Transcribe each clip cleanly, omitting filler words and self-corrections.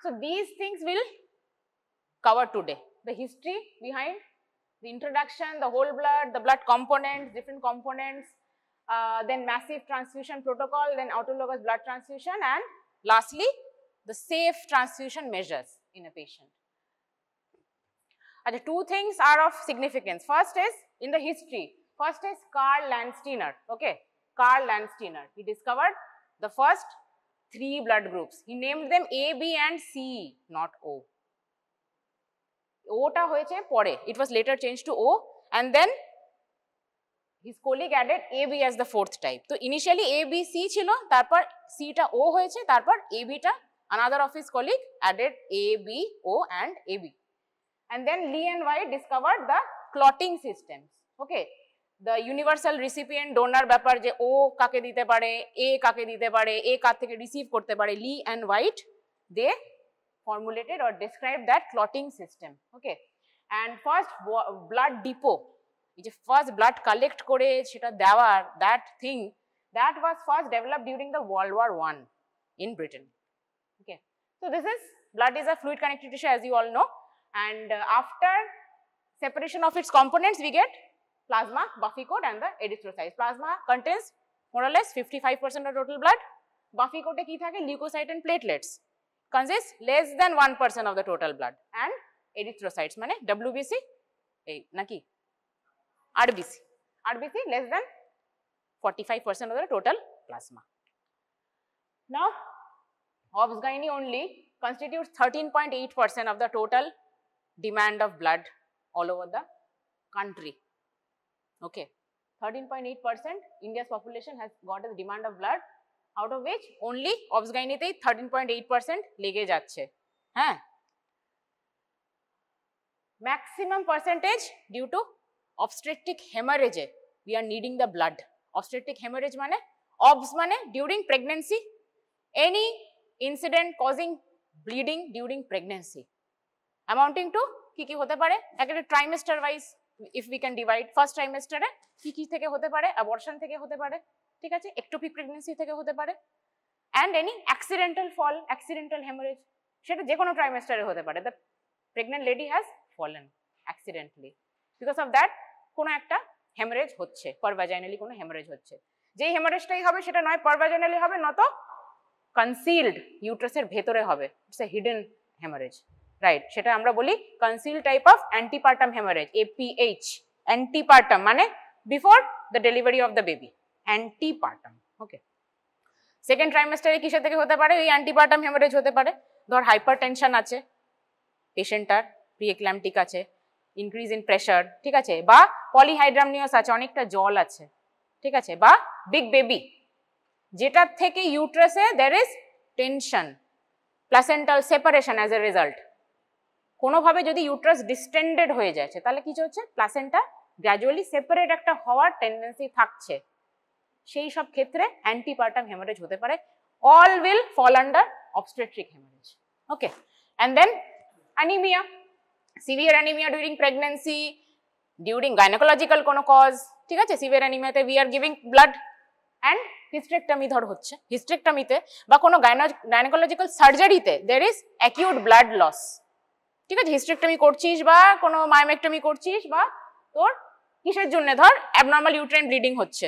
So these things will cover today. The history behind the introduction, the whole blood, the blood components, different components, then massive transfusion protocol, then autologous blood transfusion, and lastly, the safe transfusion measures in a patient. The two things are of significance. First is in the history. First is Karl Landsteiner. Okay, Karl Landsteiner. He discovered the first 3 blood groups. He named them A, B, and C, not O. O ta hoyeche pore. It was later changed to O, and then his colleague added AB as the 4th type. So initially A, B, C chilo, tarpor C ta O hoyeche, tarpor AB ta another of his colleague added A, B, O, and AB. And then Lee and White discovered the clotting systems. Okay, the universal recipient donor ব্যাপার যে O কাকে দিতে পারে, A কাকে দিতে পারে, A কার থেকে receive করতে পারে, Lee and White they formulated or described that clotting system. Okay, and first blood depot, এই যে first blood collect করে সেটা দেওয়ার that thing that was first developed during the World War I in Britain. Okay, so this is blood is a fluid connective tissue, as you all know, and after separation of its components we get plasma, Buffy coat, and the erythrocytes. Plasma contains more or less 55% of total blood. Buffy coat e ki thake leukocyte and platelets consists less than 1% of the total blood, and erythrocytes mane WBC ei naki RBC less than 45% of the total plasma. Now obs-gynae only constitutes 13.8% of the total demand of blood all over the country. Okay, 13.8% India's population has got a demand of blood, out of which only obs-gynae te 13.8% lege jacche. Maximum percentage due to obstetric hemorrhage we are needing the blood. Obstetric hemorrhage mane obs mane during pregnancy, any incident causing bleeding during pregnancy amounting to ki hote pare ekta trimester wise if we can divide. First trimester e ki theke hote pare, abortion theke hote pare, ঠিক আছে, ectopic pregnancy থেকে হতে পারে, and any accidental fall, accidental hemorrhage সেটা যে কোনো trimester হতে পারে. The pregnant lady has fallen accidentally, because of that কোনো একটা hemorrhage হচ্ছে, per vaginally কোনো hemorrhage হচ্ছে. যেই hemorrhageটাই হবে সেটা নয় per vaginally হবে, নত concealed uterus এর ভেতরে হবে. It's a hidden hemorrhage, right? সেটা আমরা বলি concealed type of antepartum hemorrhage, APH. Antepartum মানে before the delivery of the baby, antepartum. Okay, second trimester এ কিসের থেকে হতে পারে? এই antepartum hemorrhage হতে পারে. ধর hypertension আছে পেশেন্টটার, প্রিএক্ল্যাম্পটিক আছে, increase in pressure, ঠিক আছে, বা polyhydramnios আছে, অনেকটা জল আছে, ঠিক আছে, বা big baby যেটার থেকে ইউট্রাসে there is tension, placental separation as a result. কোনোভাবে যদি ইউট্রাস ডিস্টেন্ডেড হয়ে যাচ্ছে তাহলে কি হচ্ছে, প্লাসেন্টা গ্র্যাজুয়ালি সেপারেট একটা হওয়ার টেন্ডেন্সি থাকছে, সেই সব ক্ষেত্রে অ্যান্টিপার্টাম হেমারেজ হতে পারে. All will fall under obstetric haemorrhage. Okay, and then anaemia, severe anaemia during pregnancy, during gynaecological কোনো কজ, ঠিক আছে, সিভিয়ার অ্যানিমিয়াতে we are giving blood, and hysterectomy ধর হচ্ছে, হিস্টেরেক্টমিতে বা কোনো গাইনোকোলজিক্যাল সার্জারিতে there is acute blood loss, ঠিক আছে, হিস্টেরেক্টমি করছিস বা কোনো মায়োমেক্টমি করছিস বা তোর কিসের জন্য ধর অ্যাবনর্মাল ইউট্রাইন ব্লিডিং হচ্ছে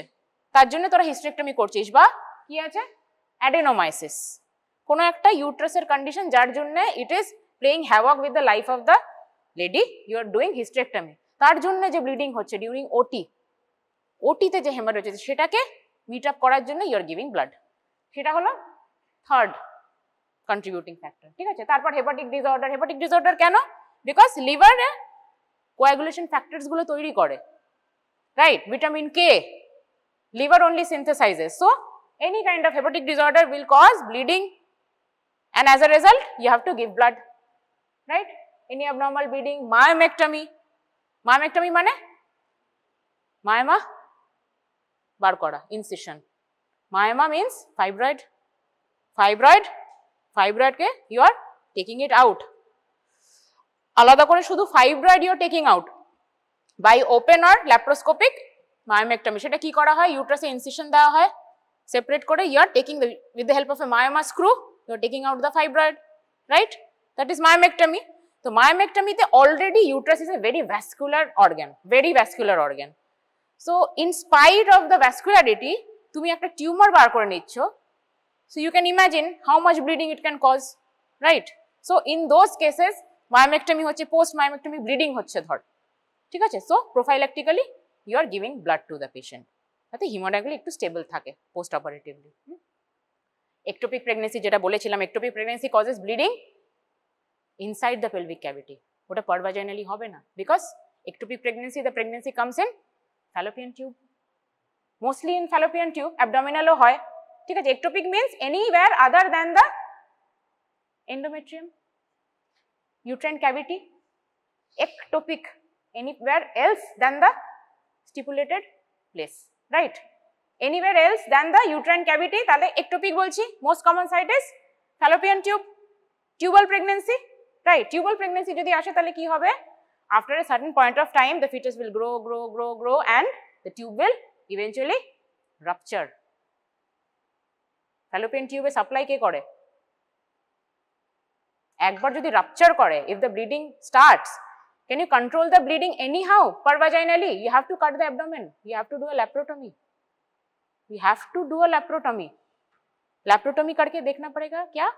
তার জন্য তোরা হিস্টেরেক্টমি করছিস, বা কি আছে অ্যাডেনোমাইসিস, কোনো একটা ইউট্রাসের কন্ডিশন যার জন্য it is playing havoc with the life of the lady, you are doing hysterectomy, তার জন্য যে ব্লিডিং হচ্ছে ডিউরিং ওটিতে যে হেমারেজ হচ্ছে সেটাকে মিট আপ করার জন্য ইউ আর গিভিং ব্লাড, সেটা হলো থার্ড কন্ট্রিবিউটিং ফ্যাক্টর, ঠিক আছে. তারপর হেপাটিক ডিসঅর্ডার, হেপাটিক ডিসঅর্ডার কেন? বিকজ লিভারে কোয়াগুলেশন ফ্যাক্টরস গুলো তৈরি করে, right, vitamin K liver only synthesizes, so any kind of hepatic disorder will cause bleeding, and as a result you have to give blood, right? Any abnormal bleeding, myomectomy, myomectomy মানে myoma বার করা, incision, myoma means fibroid, fibroid K you are taking it out, আলাদা করে শুধু fibroid you are taking out by open or laparoscopic myomectomy. সেটা কি করা হয়, ইউট্রাসে incision দেওয়া হয়, সেপারেট করে, you are taking the with the help of a myoma screw you are taking out the fibroid, right? that is myomectomy. তো myomectomy তে already uterus is a very vascular organ. So in spite of the vascularity, তুমি একটা tumour বার করে নিচ্ছ, so you can imagine how much bleeding it can cause, right? So in those cases myomectomy হচ্ছে post myomectomy bleeding হচ্ছে ধর, ঠিক আছে? So prophylactically you are giving blood to the patient, যাতে হিমোডায়াগুলি একটু স্টেবল থাকে পোস্ট অপারেটিভলি। ectopic pregnancy যেটা বলেছিলাম, ectopic pregnancy causes bleeding inside the pelvic cavity, ওটা pervaginally হবে না, because ectopic pregnancy, the pregnancy comes in fallopian tube, mostly in fallopian tube, abdominal ও হয়, ঠিক আছে? ectopic means anywhere other than the endometrium, uterine cavity, ectopic, anywhere else than the stipulated place, right? Anywhere else than the uterine cavity, তাহলে ectopic বলছি। most common site is fallopian tube, tubal pregnancy, right? tubal pregnancy যদি আসে তাহলে কি হবে? After a certain point of time the fetus will grow and the tube will eventually rupture. fallopian tube supply কে করে? একবার যদি rupture করে, if the bleeding starts, can you control the bleeding anyhow pervaginally? You have to cut the abdomen, you have to do a laparotomy, laparotomy करके देखना पड़ेगा क्या?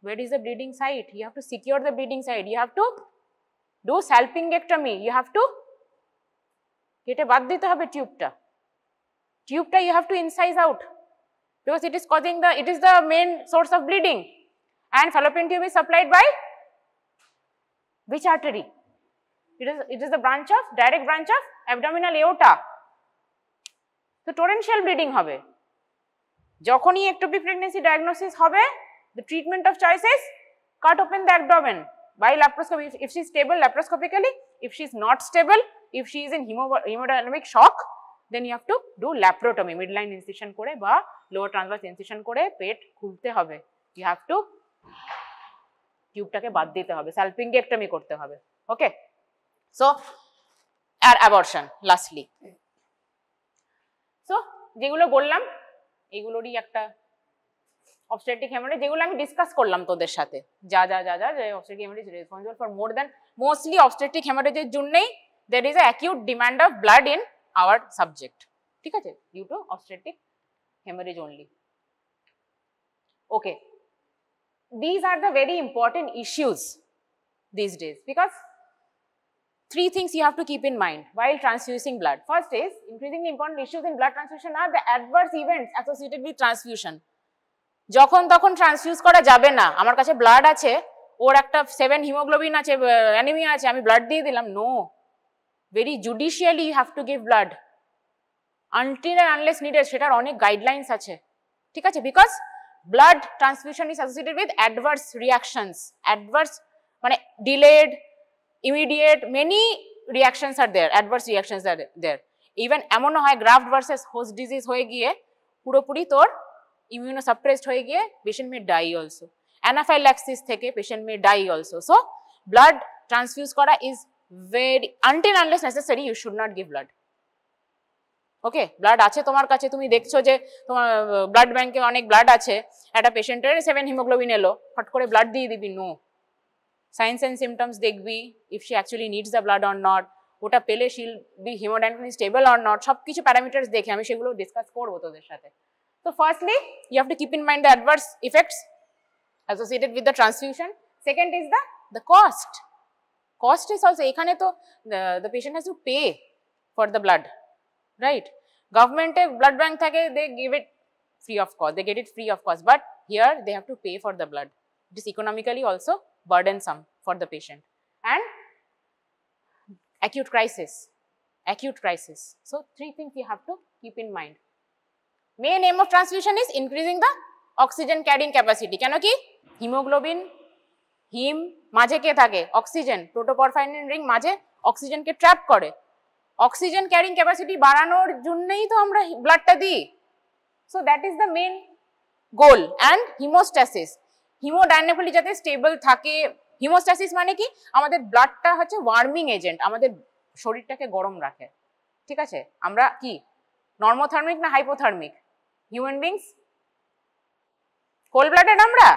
Where is the bleeding site? You have to secure the bleeding site, you have to do salpingectomy, you have to কেটে বাদ দিতে হবে টিউবটা, you have to incise out, because it is the main source of bleeding, and fallopian tube is supplied by which artery? It is the direct branch of abdominal aorta. So torrential bleeding হবে। যখনই ectopic pregnancy diagnosis হবে, the treatment of choice is cut open the abdomen by laparoscopy, if she is stable laparoscopically, if she is not stable, if she is in hemodynamic shock, then you have to do laparotomy, midline incision করে বা lower transverse incision করে পেট খুলতে হবে, you have to টিউবটাকে বাদ দিতে হবে, salpingectomy করতে হবে, okay? So আর abortion lastly, so যেগুলো বললাম এগুলোরই একটা obstetric hemorrhage, যেগুলো আমি ডিসকাস করলাম তোদের সাথে, যা obstetric hemorrhage is responsible for more than, mostly obstetric hemorrhage এর জন্যই there is a acute demand of blood in our subject, ঠিক আছে? due to obstetric hemorrhage only, okay? These are the very important issues these days, because three things you have to keep in mind while transfusing blood. First is, increasingly important issues in blood transfusion are the adverse events associated with transfusion. যখন তখন transfuse করা যাবে না, আমার কাছে blood আছে, ওর একটা 7 haemoglobin আছে, অ্যানিমিয়া আছে, আমি ব্লাড দিয়ে দিলাম, no, very judicially you have to give blood until and unless needed, সেটার অনেক গাইডলাইন্স আছে, ঠিক আছে? because blood transfusion is associated with adverse reactions, মানে delayed, immediate, many reactions are there, adverse reactions are there, even এমনও হয় graft versus host disease হয়ে গিয়ে পুরোপুরি তোর immunosuppressed হয়ে গিয়ে patient may die also, anaphylaxis থেকে patient may die also. So blood transfuse করা is very, until unless necessary you should not give blood, okay? blood আছে তোমার কাছে, তুমি দেখছো যে তোমার ব্লাড ব্যাংকে অনেক ব্লাড আছে, একটা পেশেন্টের 7 হিমোগ্লোবিন এলো, ফট করে ব্লাড দিয়ে দিবি, নো, signs and symptoms দেখবি, if she actually needs the blood or not, ওটা পেলে she'll be hemodynamically stable or not, সবকিছু প্যারামিটারস দেখে আমি সেগুলো ডিসকাস করবো তোদের সাথে। So firstly you have to keep in mind the adverse effects associated with the transfusion. Second is the cost is also, এখানে তো the patient has to pay for the blood, right? Government blood bank থাকে, they give it free of cost, they get it free of cost, but here they have to pay for the blood, it is economically also burdensome for the patient. And acute crisis, so three things you have to keep in mind. Main aim of transfusion is increasing the oxygen carrying capacity, কেন কি haemoglobin, হিম মাঝে কে থাকে? Oxygen, protoporphyrin ring মাঝে অক্সিজেনকে trap করে, oxygen carrying capacity বাড়ানোর জন্যই তো আমরা ব্লাডটা দিই। So that is the main goal. And hemostasis, hemodynamically যাতে স্টেবল থাকে। হিমোস্ট্যাসিস মানে কি? আমাদের ব্লাডটা হচ্ছে ওয়ার্মিং এজেন্ট, আমাদের শরীরটাকে গরম রাখে, ঠিক আছে? আমরা কি নর্মোথার্মিক না hypothermic? Human beings cold blooded, আমরা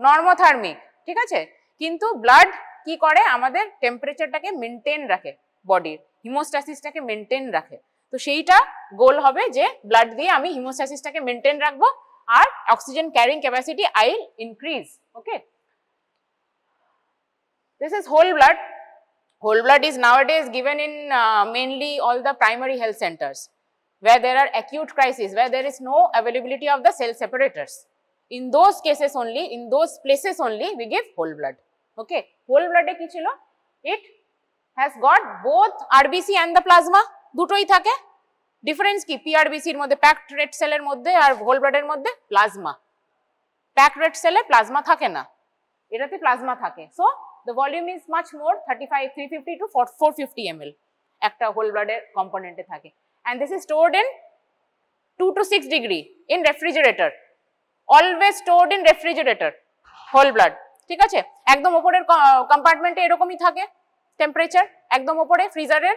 নর্মোথার্মিক, ঠিক আছে, কিন্তু ব্লাড কি করে আমাদের টেম্পারেচারটাকে মেনটেন রাখে, বডির হিমোস্ট্যাসিসটাকে মেনটেন রাখে। তো সেইটা গোল হবে যে ব্লাড দিয়ে আমি হিমোস্ট্যাসিসটাকে মেনটেন রাখবো আর oxygen carrying capacity I increase. Okay, this is whole blood. Whole blood is nowadays given in mainly all the primary health centers where there are acute crises, where there is no availability of the cell separators. In those cases only, in those places only we give whole blood. Okay, whole blood e ki chilo, it has got both RBC and the plasma, dutoi thake. Difference ki PRBC er moddhe packed red cell er moddhe ar whole blood er moddhe plasma. Packed red cell e plasma thake na, etate plasma thake. So the volume is much more, 350 to 450 ml একটা whole blood এর component এ থাকে, and this is stored in 2 to 6 degree in refrigerator, always stored in refrigerator whole blood, ঠিক আছে। একদম উপরের কম্পার্টমেন্টে এরকমই থাকে temperature, একদম উপরে ফ্রিজারের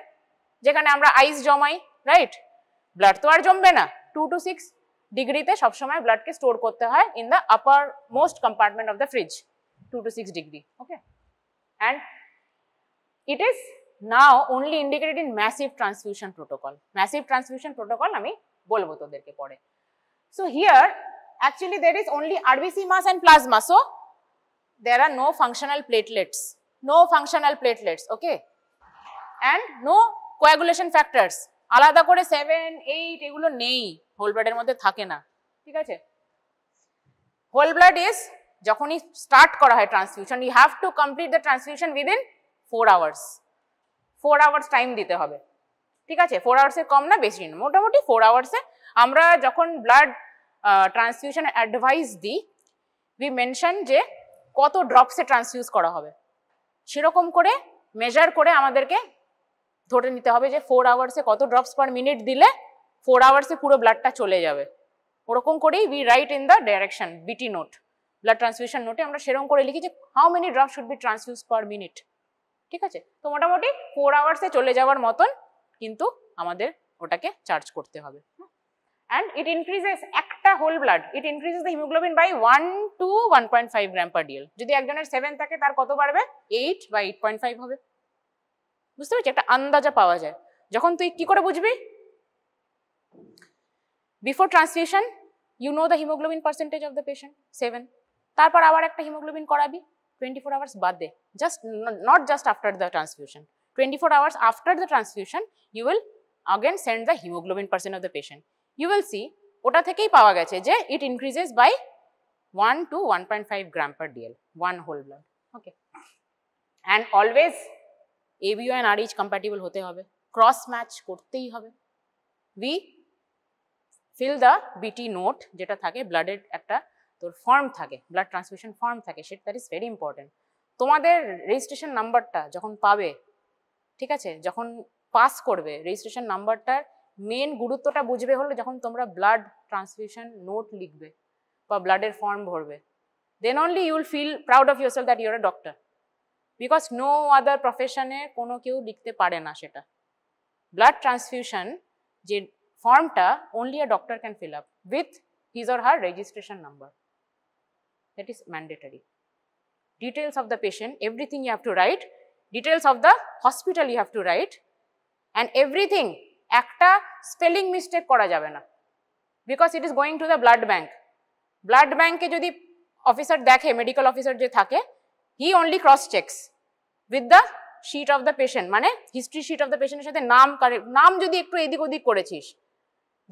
যেখানে আমরা আইস জমাই, রাইট। ব্লাড তো আর জমবে না, 2 to 6 ডিগ্রিতে সবসময় ব্লাডকে স্টোর করতে হয় in the upper most compartment of the fridge, 2 to 6 degree. Okay, and it is now only indicated in massive transfusion protocol. Massive transfusion protocol আমি বলবো তোদেরকে পরে। So here actually there is only RBC mass and plasma, so there are no functional platelets, no functional platelets, okay, and no coagulation factors, আলাদা করে 7, 8 এগুলো নেই, whole ব্লাডের মধ্যে থাকে না, ঠিক আছে। হোল ব্লাড ইজ যখনই স্টার্ট করা হয় transfusion, you have to complete the transfusion within 4 hours, 4 hours time দিতে হবে, ঠিক আছে। 4 আওয়ার্সের কম না, বেশি না, মোটামুটি 4 আওয়ার্সে। আমরা যখন ব্লাড ট্রান্সফিউশন অ্যাডভাইস দিই, উই মেনশন যে কত ড্রপসে ট্রান্সফিউজ করা হবে, সেরকম করে মেজার করে আমাদেরকে ধরে নিতে হবে যে 4 আওয়ার্সে কত ড্রপস পার মিনিট দিলে 4 আওয়ার্সে পুরো ব্লাডটা চলে যাবে। ওরকম করেই we write in the direction, বিটি নোট, ব্লাড ট্রান্সফিউশন নোটে আমরা সেরকম করে লিখি যে how many drops should be transfuse per minute, ঠিক আছে। তো মোটামুটি 4 আওয়ার্সে চলে যাওয়ার মতন কিন্তু আমাদের ওটাকে চার্জ করতে হবে। and it increases একটা whole blood, it increases the hemoglobin by 1 to 1.5 gram per dl। যদি একজনের 7 থাকে তার কত বাড়বে, 8 বা 8.5 হবে, বুঝতে পারছি, একটা আন্দাজা পাওয়া যায়। যখন তুই কি করে বুঝবি, before transfusion you know the hemoglobin percentage of the patient 7, তারপর আবার একটা হিমোগ্লোবিন করাবি 24 আওয়ার্স বাদে, just not just after the transfusion, 24 hours after the transfusion you will again send the hemoglobin percent of the patient, you will see ওটা থেকেই পাওয়া গেছে যে it increases by 1 to 1.5 gram per dl, one whole blood, okay, and always ABO and RH compatible হতে হবে, cross match করতেই হবে। we fill the BT note যেটা থাকে ব্লাডের একটা তোর ফর্ম থাকে, ব্লাড ট্রান্সফিউশন ফর্ম থাকে, সেটা দ্যাট ইজ ভেরি ইম্পর্টেন্ট। তোমাদের রেজিস্ট্রেশন নাম্বারটা যখন পাবে, ঠিক আছে, যখন পাস করবে রেজিস্ট্রেশন নাম্বারটার মেন গুরুত্বটা বুঝবে হলো যখন তোমরা ব্লাড ট্রান্সফিউশন নোট লিখবে বা ব্লাডের ফর্ম ভরবে, then only you will feel proud of yourself that you are a doctor, because no other প্রফেশনে কোনো কেউ লিখতে পারে না সেটা। ব্লাড ট্রান্সফিউশন যে ফর্মটা only a doctor can fill up with his or her registration number, that is mandatory. Details of the patient, everything you have to write, details of the hospital you have to write, and everything একটা spelling mistake করা যাবে না, because it is going to the blood bank. blood bank এ যদি officer দেখে, medical officer যে থাকে, he only cross checks with the sheet of the patient, মানে history sheet of the পেশেন্টের সাথে নাম যদি একটু এদিক ওদিক করেছিস,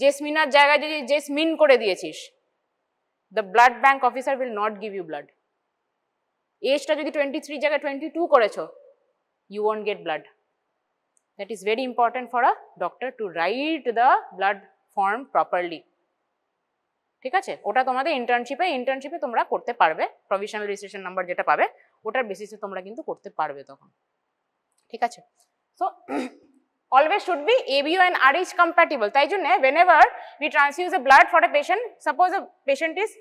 জেসমিনার জায়গায় যদি জেসমিন করে দিয়েছিস, the blood bank officer will not give you blood. এজটা যদি 23 জায়গায় 22 করেছো, you won't get blood. That is very important for a doctor to write the blood form properly, ঠিক আছে। ওটা তোমাদের ইন্টার্নশিপে তোমরা করতে পারবে, প্রভিশনাল রেজিস্ট্রেশন নাম্বার যেটা পাবে ওটার বেসিসে তোমরা কিন্তু করতে পারবে তখন, ঠিক আছে। So always should be ABO and RH compatible. তাই জন্য whenever we transfuse a blood for a patient, suppose a patient is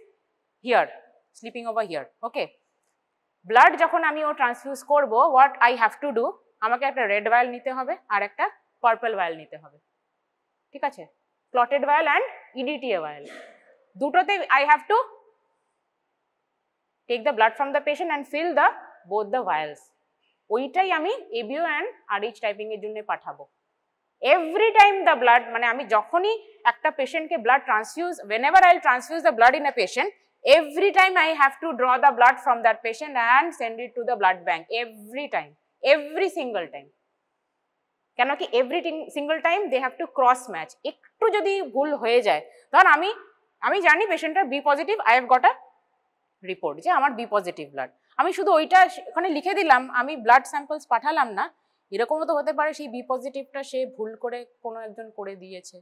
here, sleeping over here, okay, blood যখন আমি ও ট্রান্সফিউজ করব, what I have to do, আমাকে একটা red ভায়াল নিতে হবে আর একটা পার্পল ভায়াল নিতে হবে, ঠিক আছে, ক্লটেড ভায়াল অ্যান্ড EDTA ভায়াল, দুটোতে I have to take the blood from the patient and fill the both the vials. ওইটাই আমি ABO and RH typing এর জন্য পাঠাবো। Every time the blood, মানে আমি যখনই একটা পেশেন্টকে blood transfuse, whenever I'll transfuse the blood in a patient, every time I have to draw the blood from that patient and send it to the blood bank. Every time, every single time. কেন কি every single time they have to cross match. একটু যদি ভুল হয়ে যায়, ধর আমি জানি পেশেন্টটা B positive, I have got a report যে আমার বি পজিটিভ ব্লাড, আমি শুধু ওইটা ওখানে লিখে দিলাম, আমি ব্লাড স্যাম্পলস পাঠালাম না। এরকমও তো হতে পারে সেই বি পজিটিভটা সে ভুল করে কোনো একজন করে দিয়েছে,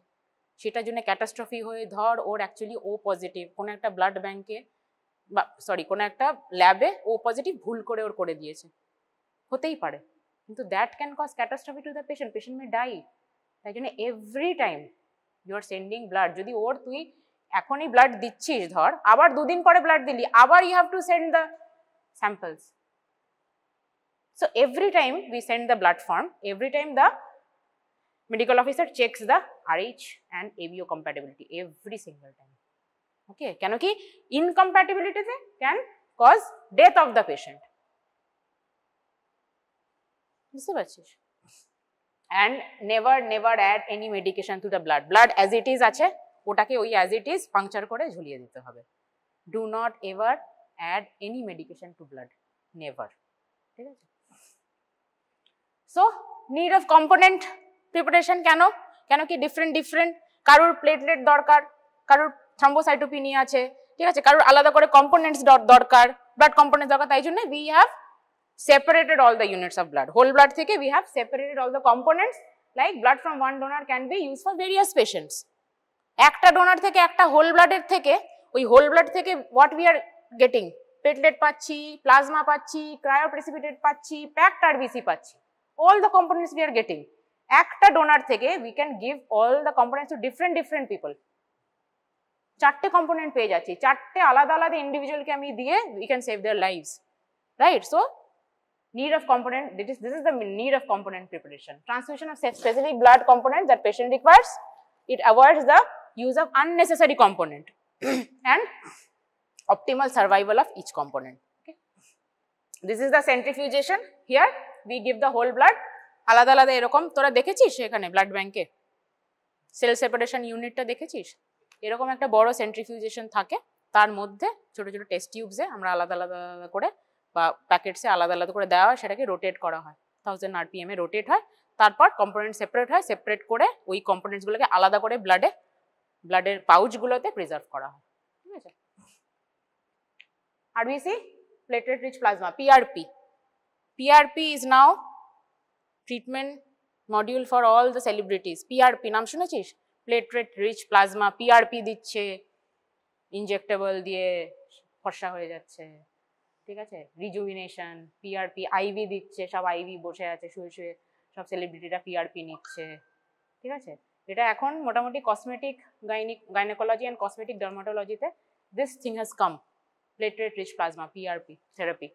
সেটার জন্য ক্যাটাস্ট্রফি হয়ে ধর ওর অ্যাকচুয়ালি ও পজিটিভ, কোনো একটা ব্লাড ব্যাংকে বা সরি কোনো একটা ল্যাবে ও পজিটিভ ভুল করে ওর করে দিয়েছে, হতেই পারে, কিন্তু that can cause catastrophe to the patient, patient may die. তাই জন্য every time you are sending blood, যদি ওর তুই এখনই ব্লাড দিচ্ছিস ধর, আবার দুদিন পরে ব্লাড দিলি, আবার you have to send the samples. So every time we send the blood form, every time the medical officer checks the RH and ABO compatibility every single time. Okay, কেন কি incompatibility can cause death of the patient. বুঝতে পারছিস? And never add any medication to the blood. Blood as it is আছে, ওটাকে ওই as it is puncture করে ঝুলিয়ে দিতে হবে। Do not ever add any medication to blood. Never. ঠিক আছে? So need of component preparation কেন কি different কারোর প্লেটলেট দরকার, কারোর থ্রম্বোসাইটোপেনিয়া আছে, ঠিক আছে, কারোর আলাদা করে কম্পোনেন্টস দরকার, ব্লাড কম্পোনেন্টস দরকার, তাই জন্য we have separated all the units of blood. Whole blood থেকে we have separated all the components, like blood from one donor can be used for various patients. একটা ডোনার থেকে একটা whole ব্লাডের থেকে, ওই হোল ব্লাড থেকে what we are getting, platelet পাচ্ছি, plasma পাচ্ছি, ক্রায়োপ্রেসিপিটেট পাচ্ছি, প্যাকড আরবিসি পাচ্ছি, all the components we are getting. একটা ডোনার থেকে we can give all the components to different people. চারটে কম্পোনেন্ট পেয়ে যাচ্ছি, চারটে আলাদা ইন্ডিভিজুয়ালকে আমি দিয়ে we can save their lives, right? So need of component, this is the need of component preparation. Transfusion of specific blood components that patient requires, it avoids the use of unnecessary component and optimal survival of each component. Okay, this is the centrifugation. Here we give the whole blood, আলাদা এরকম, তোরা দেখেছিস এখানে blood ব্যাংকে sell separation ইউনিটটা দেখেছিস, এরকম একটা বড় সেন্ট্রিফিউজেশন থাকে, তার মধ্যে ছোট ছোট টেস্ট টিউবসে আমরা আলাদা করে বা প্যাকেটসে আলাদা করে দেওয়া হয়, সেটাকে রোটেট করা হয়, 1000 RPM এ রোটেট হয়, তারপর কম্পোনেন্ট সেপারেট হয়, সেপারেট করে ওই কম্পোনেন্টসগুলোকে আলাদা করে ব্লাডের পাউচগুলোতে প্রিজার্ভ করা হয়, ঠিক আছে। RBC, platelet rich plasma, PRP is now treatment module for all the celebrities. PRP নাম শুনেছিস? প্লেটলেট রিচ প্লাজমা, PRP দিচ্ছে, ইনজেক্টেবল দিয়ে ফর্সা হয়ে যাচ্ছে, ঠিক আছে, রিজুভিনেশন, PRP, IV দিচ্ছে, সব IV বসে আছে শুয়ে সব সেলিব্রিটিরা PRP নিচ্ছে, ঠিক আছে। এটা এখন মোটামুটি কসমেটিক গাইনোকোলজি অ্যান্ড কসমেটিক ডার্মাটোলজিতে this thing has come, platelet rich plasma, PRP therapy.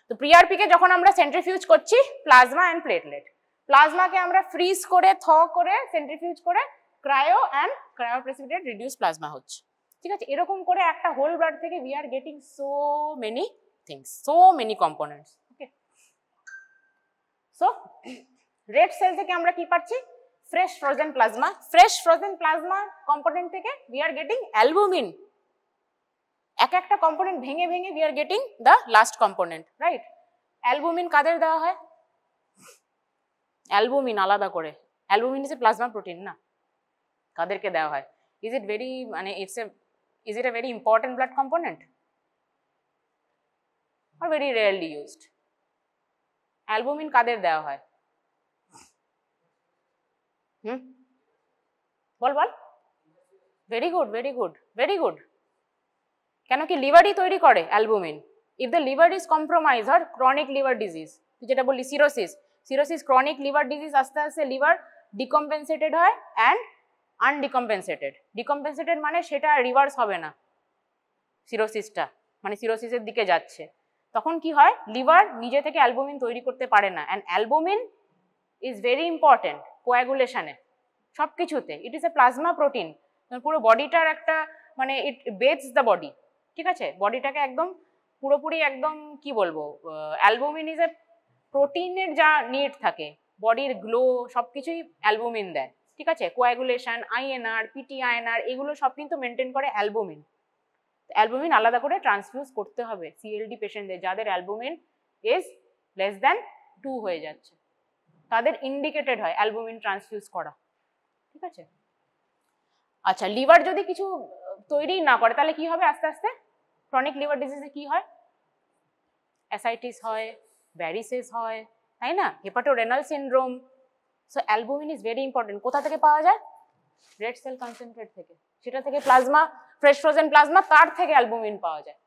তো PRP কে যখন আমরা সেন্ট্রিফিউজ করছি, প্লাজমা অ্যান্ড প্লেটলেট, প্লাজমাকে আমরা ফ্রিজ করে করে সেন্ট্রিফিউজ করে ক্রায়োপ্রেসিপিটেট রিডিউস প্লাজমা হচ্ছে, ঠিক আছে। এরকম করে একটা হোল ব্লাড থেকে we are getting so many things, so many components. Okay, so red cell থেকে আমরা কি পাচ্ছি? Fresh frozen plasma, fresh frozen plasma component থেকে we are getting অ্যালবুমিন, একটা কম্পোনেন্ট ভেঙে we are getting the last component, right? Albumin কাদের দেওয়া হয়? অ্যালবুমিন আলাদা করে, albumin is a plasma protein না, কাদেরকে দেওয়া হয়? Is it a very important blood component or very rarely used? Albumin কাদের দেওয়া হয়? বল very good কেন কি লিভারই তৈরি করে albumin. If the liver is compromise আর ক্রনিক লিভার ডিজিজ, যেটা বলি সিরোসিস ক্রনিক লিভার ডিজিজ, আস্তে আস্তে লিভার ডিকম্পেনসেটেড হয় অ্যান্ড ডিকম্পেনসেটেড মানে সেটা রিভার্স হবে না, সিরোসিসটা মানে সিরোসিসের দিকে যাচ্ছে, তখন কি হয়, লিভার নিজে থেকে অ্যালবুমিন তৈরি করতে পারে না, and albumin is very important কোয়াগুলেশনে, সব কিছুতে। It is a plasma protein, পুরো বডিটার একটা মানে ইট বেথস দ্য বডি, ঠিক আছে, বডিটাকে একদম পুরোপুরি একদম কি বলবো, অ্যালবুমিন ইজ এ প্রোটিনের যা নিড থাকে, বডির গ্লো সবকিছুই অ্যালবুমিন দেয়, ঠিক আছে? কোয়াগুলেশন, আইএনআর, পিটিআইএনআর এগুলো সব কিন্তু মেনটেন করে অ্যালবুমিন। অ্যালবুমিন আলাদা করে ট্রান্সফিউজ করতে হবে সিএলডি পেশেন্টদের, যাদের অ্যালবুমিন ইজ লেস দ্যান 2 হয়ে যাচ্ছে, তাদের ইন্ডিকেটেড হয় অ্যালবুমিন ট্রান্সফিউজ করা, ঠিক আছে? আচ্ছা, লিভার যদি কিছু তৈরি না করে তাহলে কি হবে? আস্তে আস্তে ক্রনিক লিভার ডিজিজে কি হয়? অ্যাসাইটিস হয়, ভ্যারিসেস হয়, তাই না? Hepatorenal syndrome. So albumin is very important. কোথা থেকে পাওয়া যায়? রেড সেল কনসেন্ট্রেট থেকে। সেটা থেকে প্লাজমা, ফ্রেশ ফ্রোজেন প্লাজমা, তার থেকে অ্যালবুমিন পাওয়া যায়।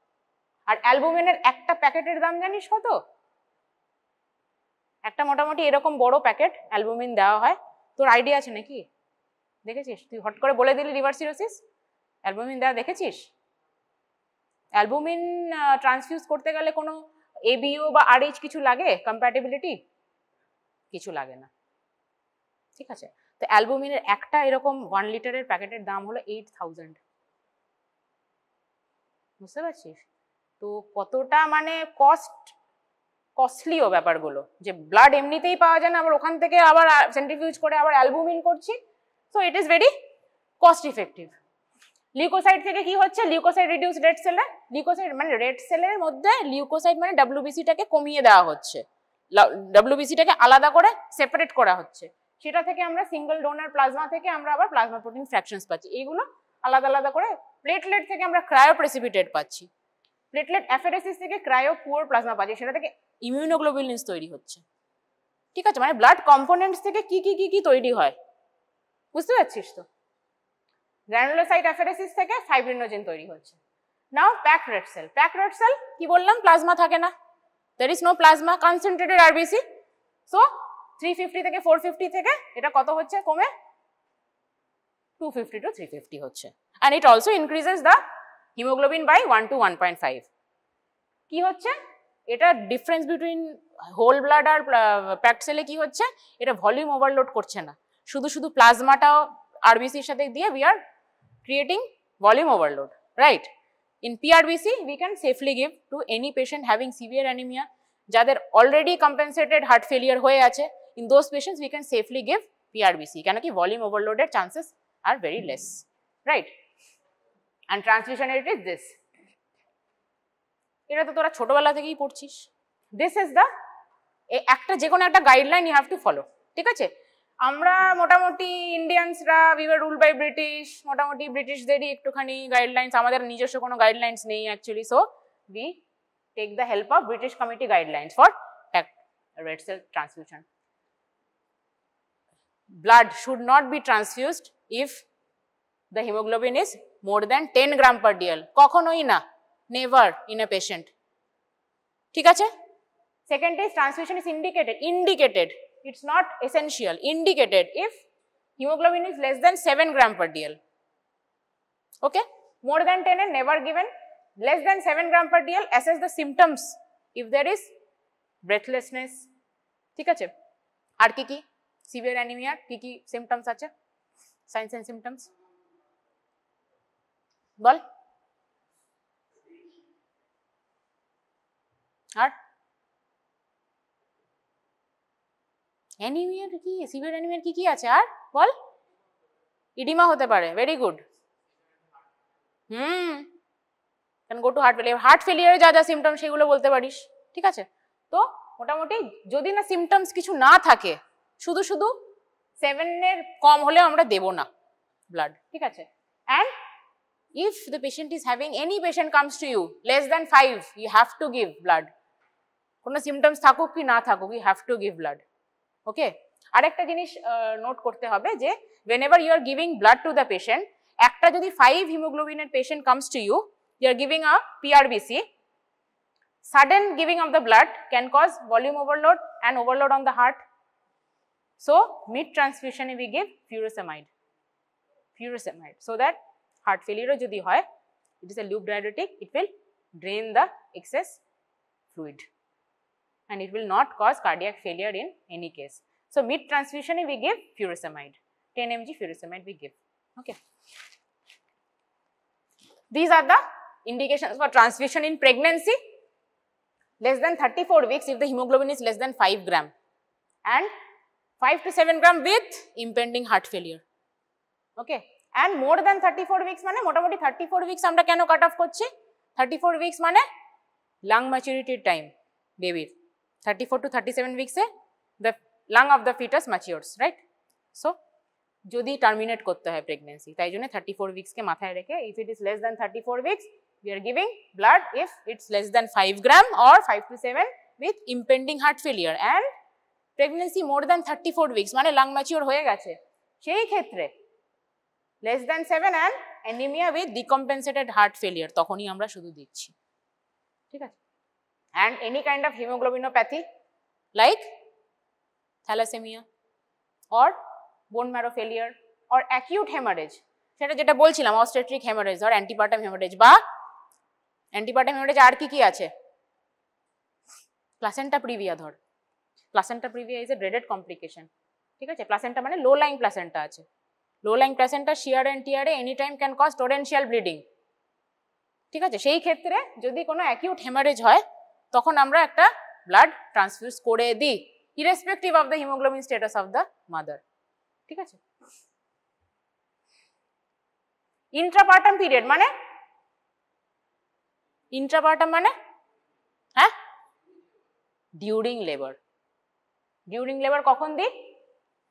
আর অ্যালবুমিনের একটা প্যাকেটের দাম জানিস কত? একটা মোটামুটি এরকম বড় প্যাকেট অ্যালবুমিন দেওয়া হয়। তোর আইডিয়া আছে নাকি? দেখেছিস? তুই হট করে বলে দিলি লিভার সিরোসিস, অ্যালবুমিন দেওয়া দেখেছিস? অ্যালবুমিন ট্রান্সফিউজ করতে গেলে কোনো এবিও বা আরএইচ কিছু লাগে? কম্প্যাটিবিলিটি কিছু লাগে না, ঠিক আছে? তো অ্যালবুমিনের একটা এরকম 1 লিটারের প্যাকেটের দাম হলো 8000। বুঝতে পারছিস তো কতটা মানে কস্টলিও ব্যাপারগুলো, যে ব্লাড এমনিতেই পাওয়া যায় না, আবার ওখান থেকে আবার সেন্ট্রিফিউজ করে আবার অ্যালবুমিন করছি। So it is very cost effective. Leucocyte থেকে কি হচ্ছে? লিউকোসাইড রিডিউস রেড সেলে, লিউকোসাইড মানে রেড সেলের মধ্যে লিউকোসাইড মানে ডাব্লিউবিসিটাকে কমিয়ে দেওয়া হচ্ছে, ডাব্লিউবিসিটাকে আলাদা করে সেপারেট করা হচ্ছে। সেটা থেকে আমরা সিঙ্গেল ডোনার প্লাজমা থেকে আমরা আবার প্লাজমা প্রোটিন ফ্র্যাকশনস পাচ্ছি। এইগুলো আলাদা আলাদা করে প্লেটলেট থেকে আমরা ক্রায়োপ্রেসিপিটেট পাচ্ছি, প্লেটলেট অ্যাফেরেসিস থেকে ক্রায়ো পুওর প্লাজমা পাচ্ছি, সেটা থেকে ইমিউনোগ্লোবুলিনস তৈরি হচ্ছে, ঠিক আছে? মানে ব্লাড কম্পোনেন্টস থেকে কি কি কি কি তৈরি হয়, বুঝতে পারছিস তো? গ্র্যানুলোসাইট অ্যাফেরেসিস থেকে ফাইব্রিনোজেন তৈরি হচ্ছে। Now packed red cell, packed red cell কি বললাম? প্লাজমা থাকে না, there is no plasma, concentrated RBC. So 350 থেকে 450 থেকে এটা কত হচ্ছে? কমে 250 to 350 হচ্ছে। and it also increases the hemoglobin by 1 to 1.5. কি হচ্ছে? এটা ডিফারেন্স বিটুইন হোল ব্লাড আর প্যাকড সেলে কি হচ্ছে? এটা ভলিউম ওভারলোড করছে না, শুধু শুধু প্লাজমাটাও আরবিসির সাথে দিয়ে we are creating volume overload, right? In PRBC we can safely give to any patient having severe anemia, যাদের already compensated heart failure হয়ে আছে, in those patients we can safely give PRBC, কেন কি volume overloaded chances are very less, right? And transfusion rate is this. এটা তো তোরা ছোটবেলা থেকেই পড়ছিস। This is the একটা যে কোনো একটা guideline you have to follow, ঠিক আছে? আমরা মোটামুটি ইন্ডিয়ানসরা we were rule by British, মোটামুটি ব্রিটিশদেরই একটুখানি গাইডলাইন্স, আমাদের নিজস্ব কোনো গাইডলাইন্স নেই actually. So we take the help of British committee guidelines for red cell transfusion. Blood should not be transfused if the haemoglobin is more than 10 gram per dL, কখনোই না, never in a patient, ঠিক আছে? Second is transfusion is indicated, it's not essential, indicated if hemoglobin is less than 7 gram per dl. Okay, more than 10 and never given. Less than 7 gram per dl, assess the symptoms if there is breathlessness, ঠিক আছে? আর কি কি severe অ্যানিমিয়ার কি কি symptoms আছে, science and symptoms বল। আর অ্যানিমিয়ার কি, severe অ্যানিমিয়ার কি কি আছে আর বল? ইডিমা হতে পারে, very good. Can go to heart failure, heart ফেলিয়ারে যা যা সিমটম সেগুলো বলতে পারিস, ঠিক আছে? তো মোটামুটি যদি না সিমটমস কিছু না থাকে, শুধু শুধু 7 এর কম হলে আমরা দেব না ব্লাড, ঠিক আছে? And if the patient is having, any patient comes to you less than 5, you have to give blood, কোনো সিমটমস থাকুক কি না থাকুক, you have to give blood. Okay, আরেকটা জিনিস নোট করতে হবে যে whenever you are giving blood to the patient, একটা যদি 5 hemoglobin patient comes to you, you are giving a PRBC, sudden giving of the blood can cause volume overload and overload on the heart. So mid transfusion we give furosemide so that heart failure যদি হয়, it is a loop diuretic, it will drain the excess fluid and it will not cause cardiac failure in any case. So mid transfusion we give furosemide, 10 mg furosemide we give. Okay, these are the indications for transfusion in pregnancy. less than 34 weeks if the hemoglobin is less than 5 gram and 5 to 7 gram with impending heart failure. Okay, and more than 34 weeks মানে মোটামুটি 34 weeks আমরা কেন cut off করছি? 34 weeks মানে lung maturity time baby. 34 to 37 weeks A the lung of the fetus matures, right? So যদি terminate করতে হয় pregnancy, তাই জন্য 34 weeks কে মাথায় রেখে if it is less than 34 weeks we are giving blood if it's less than 5 gram or 5 to 7 with impending heart failure and pregnancy more than 34 weeks মানে lung mature হয়ে গেছে, সেই ক্ষেত্রে less than 7 and anemia with decompensated heart failure তখনই আমরা শুধু দিচ্ছি, ঠিক আছে? And any kind of hemoglobinopathy like thalassemia or bone marrow failure or acute hemorrhage, সেটা যেটা বলছিলাম obstetric hemorrhage or antepartum hemorrhage বা antepartum hemorrhage আর কি আছে? placenta previa ধর, placenta previa is a dreaded complication, ঠিক আছে? placenta মানে low lying placenta আছে, low lying placenta shear and tear any time can cause torrential bleeding, ঠিক আছে? সেই ক্ষেত্রে যদি কোনো acute hemorrhage হয় তখন আমরা একটা blood transfuse করে দিই irrespective of the hemoglobin status of the mother, ঠিক আছে? intrapartum period মানে intrapartum মানে হ্যাঁ during labor, during labor কখন দিই?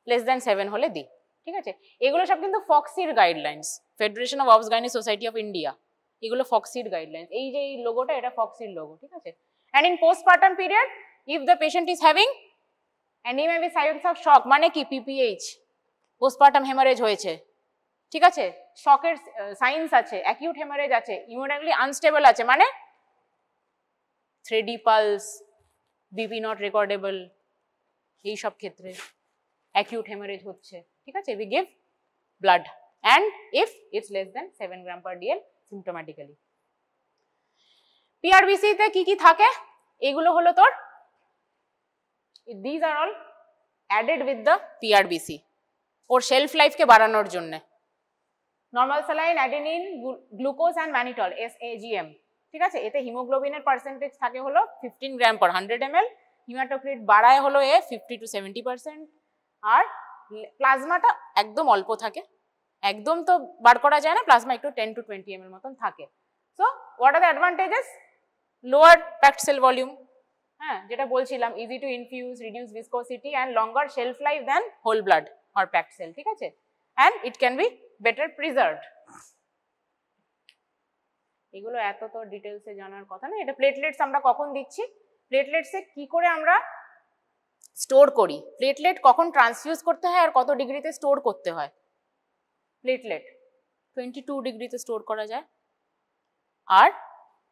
less than 7 হলে দিই, ঠিক আছে? এগুলো সব কিন্তু ফক্সির guidelines, federation of obs gynae society of India, এগুলো ফক্সির গাইডলাইন্স, এই যে এই লোগোটা এটা ফক্সির লোগো, ঠিক আছে? and in postpartum period if the patient is having anemia with signs of shock মানে কি PPH, postpartum hemorrhage হয়েছে, ঠিক আছে? শকের সাইন্স আছে, acute hemorrhage আছে, ইমোডাইনালি আনস্টেবল আছে মানে 3D pulse, BP not recordable, এই সব ক্ষেত্রে acute hemorrhage হচ্ছে, ঠিক আছে? we give blood and if it's less than 7 gram per dl symptomatically. PRBC তে কি কি থাকে? এগুলো হলো তোর, these are all added with the PRBC ওর শেলফ লাইফকে বাড়ানোর জন্য। Normal saline, adenine, glucose and mannitol SAGM, ঠিক আছে? এতে হিমোগ্লোবিনের পার্সেন্টেজ থাকে হলো 15 গ্রাম পার 100 ml, হিমাটোক্রিট বাড়ায় হলো 50 to 70%, আর প্লাজমাটা একদম অল্প থাকে, একদম তো বার করা যায় না, প্লাজমা একটু 10 to 20 ml মতন থাকে। So what are the advantages? Lower packed cell volume, হ্যাঁ যেটা বলছিলাম, easy to infuse, reduce viscosity and longer shelf life than whole blood or packed cell, ঠিক আছে? And it can be better preserved. এগুলো এত তো ডিটেলসে জানার কথা না। এটা প্লেটলেটস আমরা কখন দিচ্ছি, প্লেটলেটসে কি করে আমরা স্টোর করি, প্লেটলেট কখন ট্রান্সফিউজ করতে হয় আর কত ডিগ্রিতে স্টোর করতে হয়। প্লেটলেট 22 ডিগ্রিতে স্টোর করা যায়, আর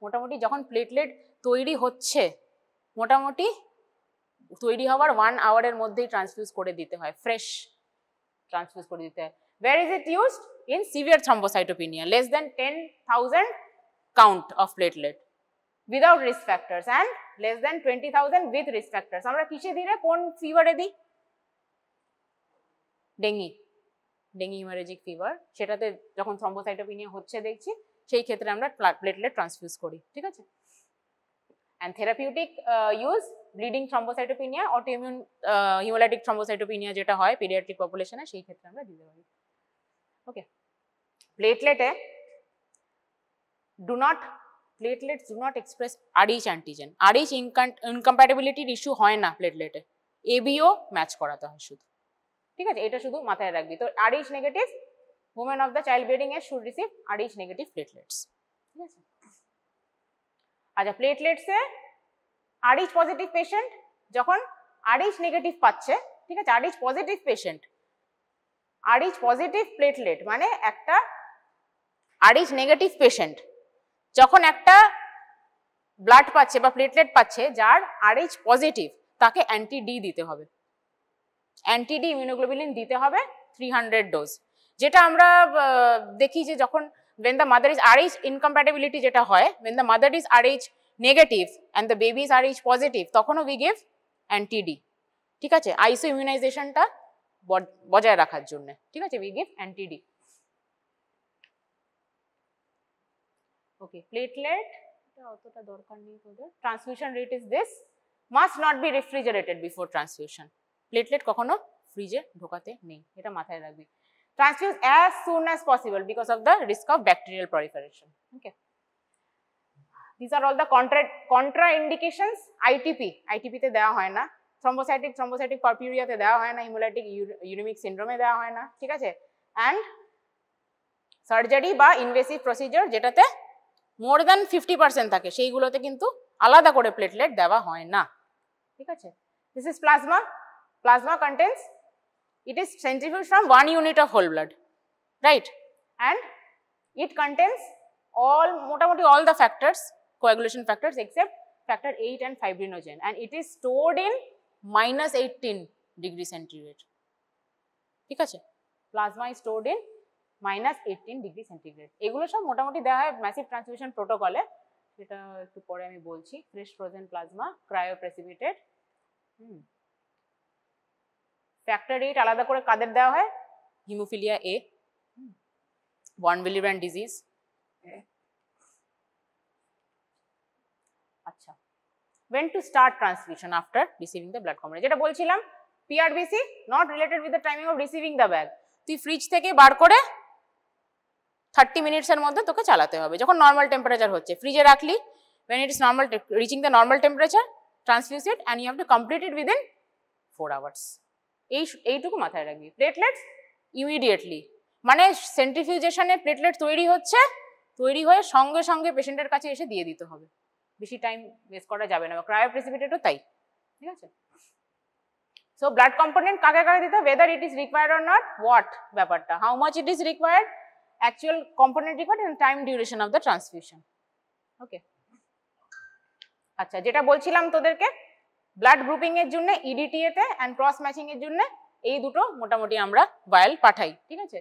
মোটামুটি যখন প্লেটলেট তৈরি হচ্ছে, মোটামুটি তৈরি হওয়ার 1 আওয়ারের মধ্যেই ট্রান্সফিউজ করে দিতে হয়, ফ্রেশ ট্রান্সফিউজ করে দিতে হয়। Where is it used? In severe thrombocytopenia, less than 10,000 count of platelet without risk factors and less than 20,000 with risk factors. আমরা কিসে দিই রে, কোন ফিভারে দিই? ডেঙ্গি হিমোরেজিক ফিভার, সেটাতে যখন থ্রম্বোসাইটোপিনিয়া হচ্ছে দেখছি, সেই ক্ষেত্রে আমরা প্লেটলেট ট্রান্সফিউজ করি, ঠিক আছে? And therapeutic use, bleeding thrombocytopenia, autoimmune hemolytic thrombocytopenia যেটা হয় pediatric population-এ, সেই ক্ষেত্রে আমরা দিতে পারি। ওকে, প্লেটলেটে platelets do not express Rh antigen, Rh incompatibility issue হয় না প্লেটলেটে, ABO ম্যাচ করাতে হয় শুধু, ঠিক আছে? এটা শুধু মাথায় রাখবি। তো Rh negative women of the child bearing age should receive Rh negative platelets, ঠিক আছে? আচ্ছা, প্লেটলেটসে Rh পজিটিভ পেশেন্ট যখন Rh নেগেটিভ পাচ্ছে, ঠিক আছে? Rh positive patient, Rh positive platelet মানে একটা Rh নেগেটিভ পেশেন্ট যখন একটা ব্লাড পাচ্ছে বা প্লেটলেট পাচ্ছে যার Rh পজিটিভ, তাকে অ্যান্টি ডি দিতে হবে, অ্যান্টি ডি ইমিউনোগ্লোবুলিন দিতে হবে 300 ডোজ। যেটা আমরা দেখি যে যখন when the mother is Rh incompatibility যেটা হয়, when the mother is Rh negative and the baby is Rh positive, তখনও we give anti-D, ঠিক আছে? আইসো ইমিউনাইজেশনটা বজায় রাখার জন্য, ঠিক আছে? we give anti-D। Okay, platelet এটা অতটা দরকার নেই তোদের। Transmission rate is this, must not be refrigerated before transfusion. Platelet কখনো ফ্রিজে ঢোকাতে নেই, এটা মাথায় রাখবি। Transfuse as soon as possible because of the risk of bacterial proliferation. Okay. These are all the contraindications. ITP তে দেওয়া হয় না, thrombocytic porphyria তে দেওয়া হয় না, hemolytic uremic syndrome এ দেওয়া হয় না, ঠিক আছে। And সার্জারি বা ইনভেসিভ প্রসিজার যেটাতে মোর দ্যান 50% থাকে সেইগুলোতে কিন্তু আলাদা করে প্লেটলেট দেওয়া হয় না, ঠিক আছে। This is plasma. Plasma contains, it is centrifuged from 1 unit of whole blood, right? And it contains motamoti all the factors, coagulation factors except factor 8 and fibrinogen, and it is stored in -18 degree centigrade, ঠিক আছে। Plasma is stored in -18 degree centigrade. এগুলো সব মোটামুটি দেওয়া হয় massive transfusion প্রোটোকলে, সেটা একটু পরে আমি বলছি। Fresh frozen plasma, cryoprecipitated. Factor 8 আলাদা করে কাদের দেওয়া হয়? Haemophilia A, von Willebrand disease. আচ্ছা, when to start transfusion after receiving the blood component, যেটা বলছিলাম PRBC not related with the timing of receiving the bag. তুই ফ্রিজ থেকে বার করে 30 মিনিটসের মধ্যে তোকে চালাতে হবে, যখন নর্মাল টেম্পারেচার হচ্ছে। ফ্রিজে রাখলি, when it is normal, reaching the normal temperature, transfuse it and you have to complete it within 4 hours. এইটুকু মাথায় রাখবি। প্লেটলেটস ইমিডিয়েটলি, মানে সেন্ট্রিফিউজেশনে প্লেটলেট তৈরি হচ্ছে, তৈরি হয়ে সঙ্গে সঙ্গে পেশেন্টের কাছে এসে দিয়ে দিতে হবে, বেশি টাইম ওয়েস্ট করা যাবে না। ক্রায়োপ্রেসিপিটেটও তাই, ঠিক আছে। সো ব্লাড কম্পোনেন্ট কাকে কাকে দিতে হবে, whether it is required or not, what ব্যাপারটা, how much it is required, actual component required and time duration of the transfusion. ওকে, আচ্ছা, যেটা বলছিলাম তোদেরকে ব্লাড গ্রুপিং এর জন্য ইডিটিএ তে এন্ড ক্রস ম্যাচিং এর জন্য এই দুটো মোটামুটি আমরা ভায়াল পাঠাই, ঠিক আছে।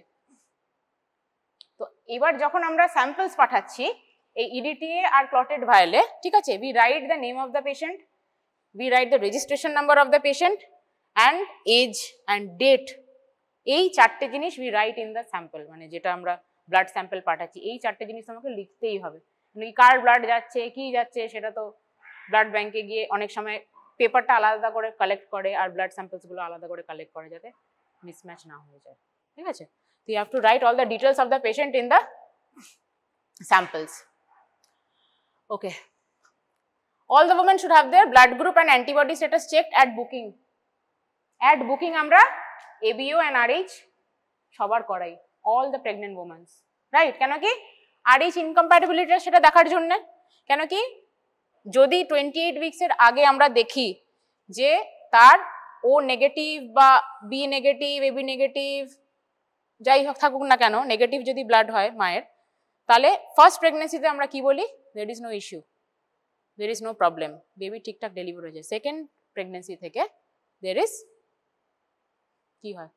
তো এবার যখন আমরা স্যাম্পলস পাঠাচ্ছি এই ইডিটিএ আর ক্লটেড ভায়ালে, ঠিক আছে, we write the name of the patient, we write the registration number of the patient and age and date. এই চারটে জিনিস we write in the sample, মানে যেটা আমরা ব্লাড স্যাম্পল পাঠাচ্ছি এই চারটে জিনিস আমাকে লিখতেই হবে। মানে কার ব্লাড যাচ্ছে, কি যাচ্ছে, সেটা তো ব্লাড ব্যাংকে গিয়ে অনেক সময় পেপারটা আলাদা করে কালেক্ট করে আর ব্লাড স্যাম্পলস গুলো আলাদা করে কালেক্ট করে, যাতে মিসম্যাচ না হয়ে যায়, ঠিক আছে। তো you have to write all the details of the patient in the samples. Okay, all the women should have their blood group and antibody status checked at booking. At booking আমরা ABO and RH সবার করাই, all the pregnant women, right? কেন কি RH incompatibility সেটা দেখার জন্য, কেন কি যদি 28 উইকসের আগে আমরা দেখি যে তার ও নেগেটিভ বা বি নেগেটিভ, এবি নেগেটিভ, যাই হোক থাকুক না কেন, নেগেটিভ যদি ব্লাড হয় মায়ের, তাহলে ফার্স্ট প্রেগনেন্সিতে আমরা কি বলি, there is no issue, there is no problem, baby ঠিকঠাক ডেলিভার হয়ে যায়। সেকেন্ড প্রেগনেন্সি থেকে there is কি হয়,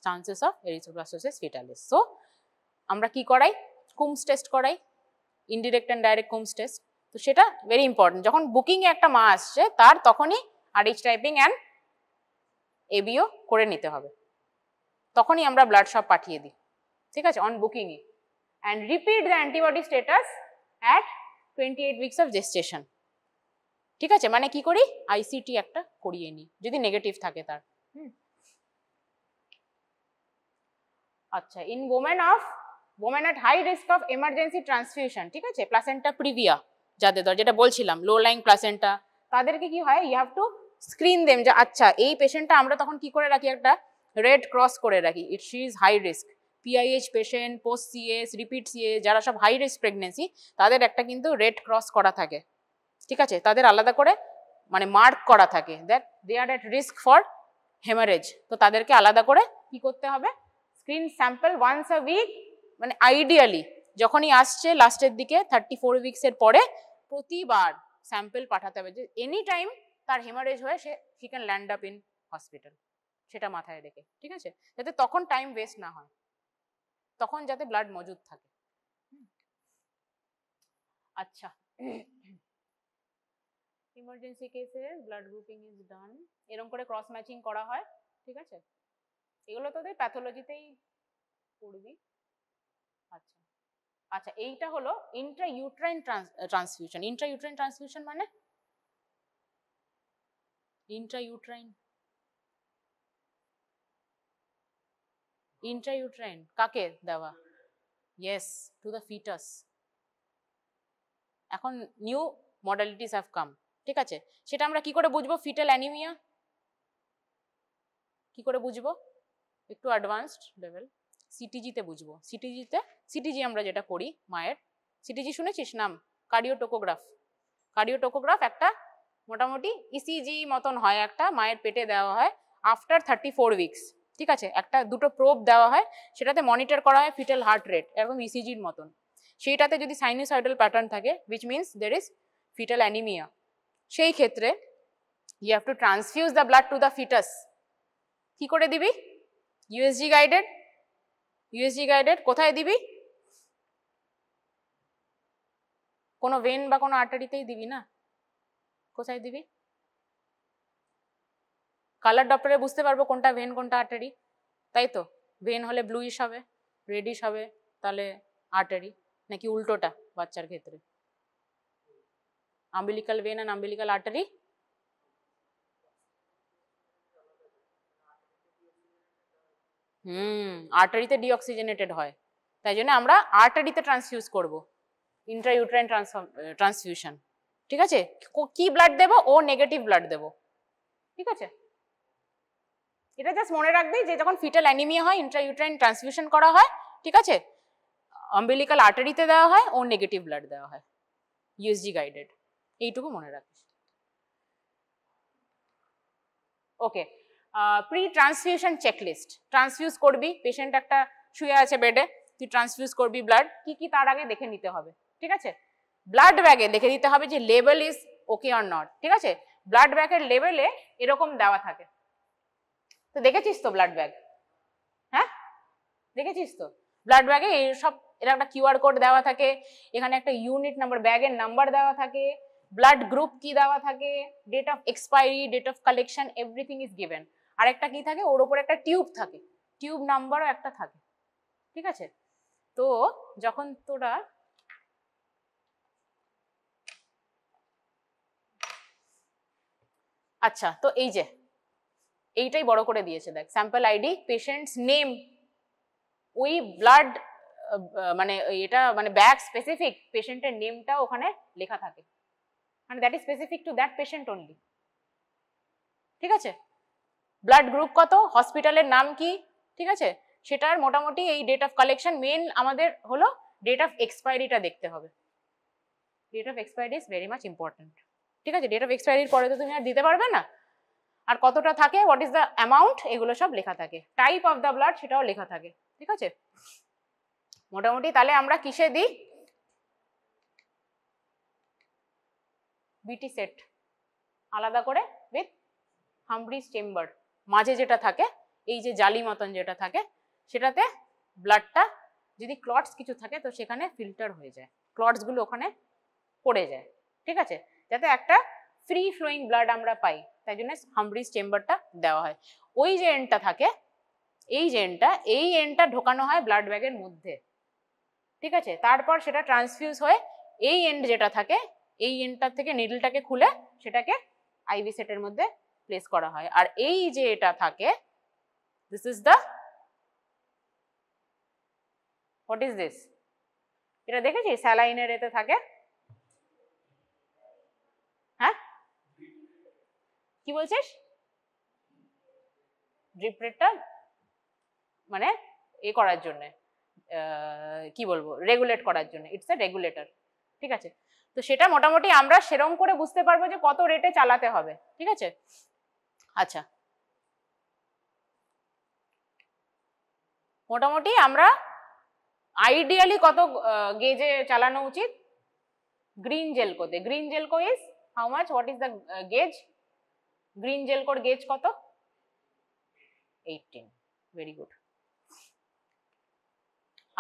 chances of erythroblastosis fetalis. So আমরা কি করাই, কুমস টেস্ট করাই, indirect and direct Coombs test. তো সেটা ভেরি ইম্পর্টেন্ট, যখন বুকিং এ একটা মা আসছে তার তখনই RH টাইপিং অ্যান্ড ABO করে নিতে হবে, তখনই আমরা ব্লাড সব পাঠিয়ে দিই, ঠিক আছে, on booking A. And repeat the antibody status at 28 weeks of gestation, ঠিক আছে। মানে কি করি, ICT একটা করিয়ে নিই যদি নেগেটিভ থাকে তার। আচ্ছা, in women at high risk of emergency transfusion, ঠিক আছে, প্লাসেন্টা প্রিভিয়া যাদের ধর, যেটা বলছিলাম লো লাইং প্লাসেন্টা, তাদেরকে কি হয়, you have to screen them, যে আচ্ছা এই পেশেন্টটা আমরা তখন কি করে রাখি, একটা রেড ক্রস করে রাখি, she is high risk. PIH patient, post CS, repeat CS, যারা সব হাই রিস্ক প্রেগনেন্সি, তাদের একটা কিন্তু রেড ক্রস করা থাকে, ঠিক আছে, তাদের আলাদা করে মানে মার্ক করা থাকে that they are at risk for hemorrhage. তো তাদেরকে আলাদা করে কি করতে হবে, screen sample once a week, মানে আইডিয়ালি যখনই আসছে লাস্টের দিকে 34 উইকসের পরে প্রতিবার স্যাম্পল পাঠাতে হবে, যে এনি টাইম তার হেমারেজ হয়ে সে can land up in hospital, সেটা মাথায় রেখে, ঠিক আছে, যাতে তখন টাইম ওয়েস্ট না হয়, তখন যাতে ব্লাড মজুদ থাকে। আচ্ছা, ইমার্জেন্সি কেসে ব্লাড গ্রুপিং ইজ ডান, এরকম করে ক্রস ম্যাচিং করা হয়, ঠিক আছে, এগুলো তোদের প্যাথোলজিতেই পড়বি। আচ্ছা। আচ্ছা, এইটা হলো ইন্ট্রাইউট্রাইন ট্রান্সফিউশন। ইন্ট্রাইউট্রাইন ট্রান্সফিউশন মানে ইন্ট্রাইউট্রাইন, ইন্ট্রাইউট্রাইন কাকে দেওয়া? Yes, to the fetus. এখন নিউ মডালিটিস হ্যাভ কাম, ঠিক আছে? সেটা আমরা কি করে বুঝবো? ফিটাল অ্যানিমিয়া কি করে বুঝবো? একটু অ্যাডভান্সড লেভেল, সিটিজিতে বুঝবো। সিটিজি আমরা যেটা করি মায়ের, সিটিজি শুনেছিস নাম? কার্ডিওটোকোগ্রাফ। কার্ডিওটোকোগ্রাফ একটা মোটামুটি ইসিজি মতন হয়, একটা মায়ের পেটে দেওয়া হয় আফটার 34 উইকস, ঠিক আছে? একটা দুটো প্রোব দেওয়া হয়, সেটাতে মনিটর করা হয় ফিটাল হার্ট রেট, এরকম ইসিজির মতন। সেইটাতে যদি সাইনোসয়েডাল প্যাটার্ন থাকে, which means there is fetal anemia, সেই ক্ষেত্রে you have to transfuse the blood to the fetus. কি করে দিবি? USG guided. ইউএসজি গাইডেড কোথায় দিবি? কোনো ভেন বা কোনো আর্টারিতেই দিবি না, কোথায় দিবি? কালার ডপটারে বুঝতে পারবো কোনটা ভেন কোনটা আর্টারি, তাই তো? ভেন হলে ব্লুইশ হবে, রেডিশ হবে, তাহলে আর্টারি। নাকি উল্টোটা বাচ্চার ক্ষেত্রে? আম্বিলিকাল ভেন আর আম্বিলিকাল আর্টারি। আর্টারিতে ডিঅক্সিজেনেটেড হয়, তাই জন্য আমরা আর্টারিতে ট্রান্সফিউজ করব, ইন্ট্রাইউট্রাইন ট্রান্সফিউশন, ঠিক আছে? কি ব্লাড দেব? ও নেগেটিভ ব্লাড দেব, ঠিক আছে? এটা জাস্ট মনে রাখবি যে যখন ফিটাল অ্যানিমিয়া হয় ইন্ট্রাইউট্রাইন ট্রান্সফিউশন করা হয়, ঠিক আছে? আম্বিলিকাল আর্টারিতে দেওয়া হয়, ও নেগেটিভ ব্লাড দেওয়া হয়, ইউএসজি গাইডেড, এইটুকু মনে রাখিস। ওকে, প্রি ট্রান্সফিউশন চেকলিস্ট। ট্রান্সফিউজ করবি, পেশেন্ট একটা শুয়ে আছে বেডে, তুই ট্রান্সফিউজ করবি ব্লাড, কি কি তার আগে দেখে নিতে হবে, ঠিক আছে? ব্লাড ব্যাগে দেখে দিতে হবে যে level is okay or not, ঠিক আছে? ব্লাড ব্যাগের লেভেলে এরকম দেওয়া থাকে, তো দেখেছিস তো ব্লাড ব্যাগ? হ্যাঁ, দেখেছিস তো ব্লাড ব্যাগে এই সব, এর একটা কিউআর কোড দেওয়া থাকে, এখানে একটা ইউনিট নাম্বার, ব্যাগের নাম্বার দেওয়া থাকে, ব্লাড গ্রুপ কি দেওয়া থাকে, date of expiry, date of collection, everything is given. আর একটা কি থাকে, ওর উপরে একটা টিউব থাকে, টিউব নাম্বারও একটা থাকে, ঠিক আছে? তো যখন তোরা আচ্ছা, তো এই যে এইটাই বড় করে দিয়েছে দেখ, স্যাম্পল আইডি, পেশেন্টস নেম, ওই ব্লাড মানে এটা মানে ব্যাগ স্পেসিফিক পেশেন্টের নেমটা ওখানে লেখা থাকে, মানে that is specific to that patient only, ঠিক আছে? ব্লাড গ্রুপ কত, হসপিটালের নাম কি, ঠিক আছে? সেটার মোটামুটি এই ডেট অফ কালেকশন, মেন আমাদের হলো ডেট অফ এক্সপায়ারিটা দেখতে হবে, date of expiry is very much important, ঠিক আছে? ডেট অফ এক্সপায়ারির পরে তো তুমি আর দিতে পারবে না, আর কতটা থাকে, হোয়াট ইজ দ্য অ্যামাউন্ট, এগুলো সব লেখা থাকে, টাইপ অফ দ্য ব্লাড সেটাও লেখা থাকে, ঠিক আছে? মোটামুটি তাহলে আমরা কিসে দিই? বিটি সেট আলাদা করে উইথ হামব্রিজ চেম্বার, মাঝে যেটা থাকে এই যে জালি মতন যেটা থাকে, সেটাতে ব্লাডটা যদি ক্লটস কিছু থাকে তো সেখানে ফিল্টার হয়ে যায়, ক্লটসগুলো ওখানে পড়ে যায়, ঠিক আছে? যাতে একটা ফ্রি ফ্লোয়িং ব্লাড আমরা পাই, তাই জন্য হামব্রিজ চেম্বারটা দেওয়া হয়। ওই যে এন্ডটা থাকে, এই যে এন্ডটা, এই এন্ডটা ঢোকানো হয় ব্লাড ব্যাগের মধ্যে, ঠিক আছে? তারপর সেটা ট্রান্সফিউজ হয়ে এই এন্ড যেটা থাকে, এই এন্ডটার থেকে নিডলটাকে খুলে সেটাকে আইভি সেটের মধ্যে প্লেস করা হয়। আর এই যে এটা থাকে, this is the, what is this? এটা দেখেছি স্যালাইনের এতে থাকে, হ্যাঁ কি বলছিস? ড্রিপ রেটটা মানে এ করার জন্য, কি বলবো, রেগুলেট করার জন্য, ইটস এ রেগুলেটর, ঠিক আছে? তো সেটা মোটামুটি আমরা সেরম করে বুঝতে পারবো যে কত রেটে চালাতে হবে, ঠিক আছে? আচ্ছা, মোটামুটি আমরা আইডিয়ালি কত গেজে চালানো উচিত? গ্রিন জেলকোতে, green Jelco is how much, what is the gauge? Green জেলকোর গেজ কত? 18, ভেরি গুড।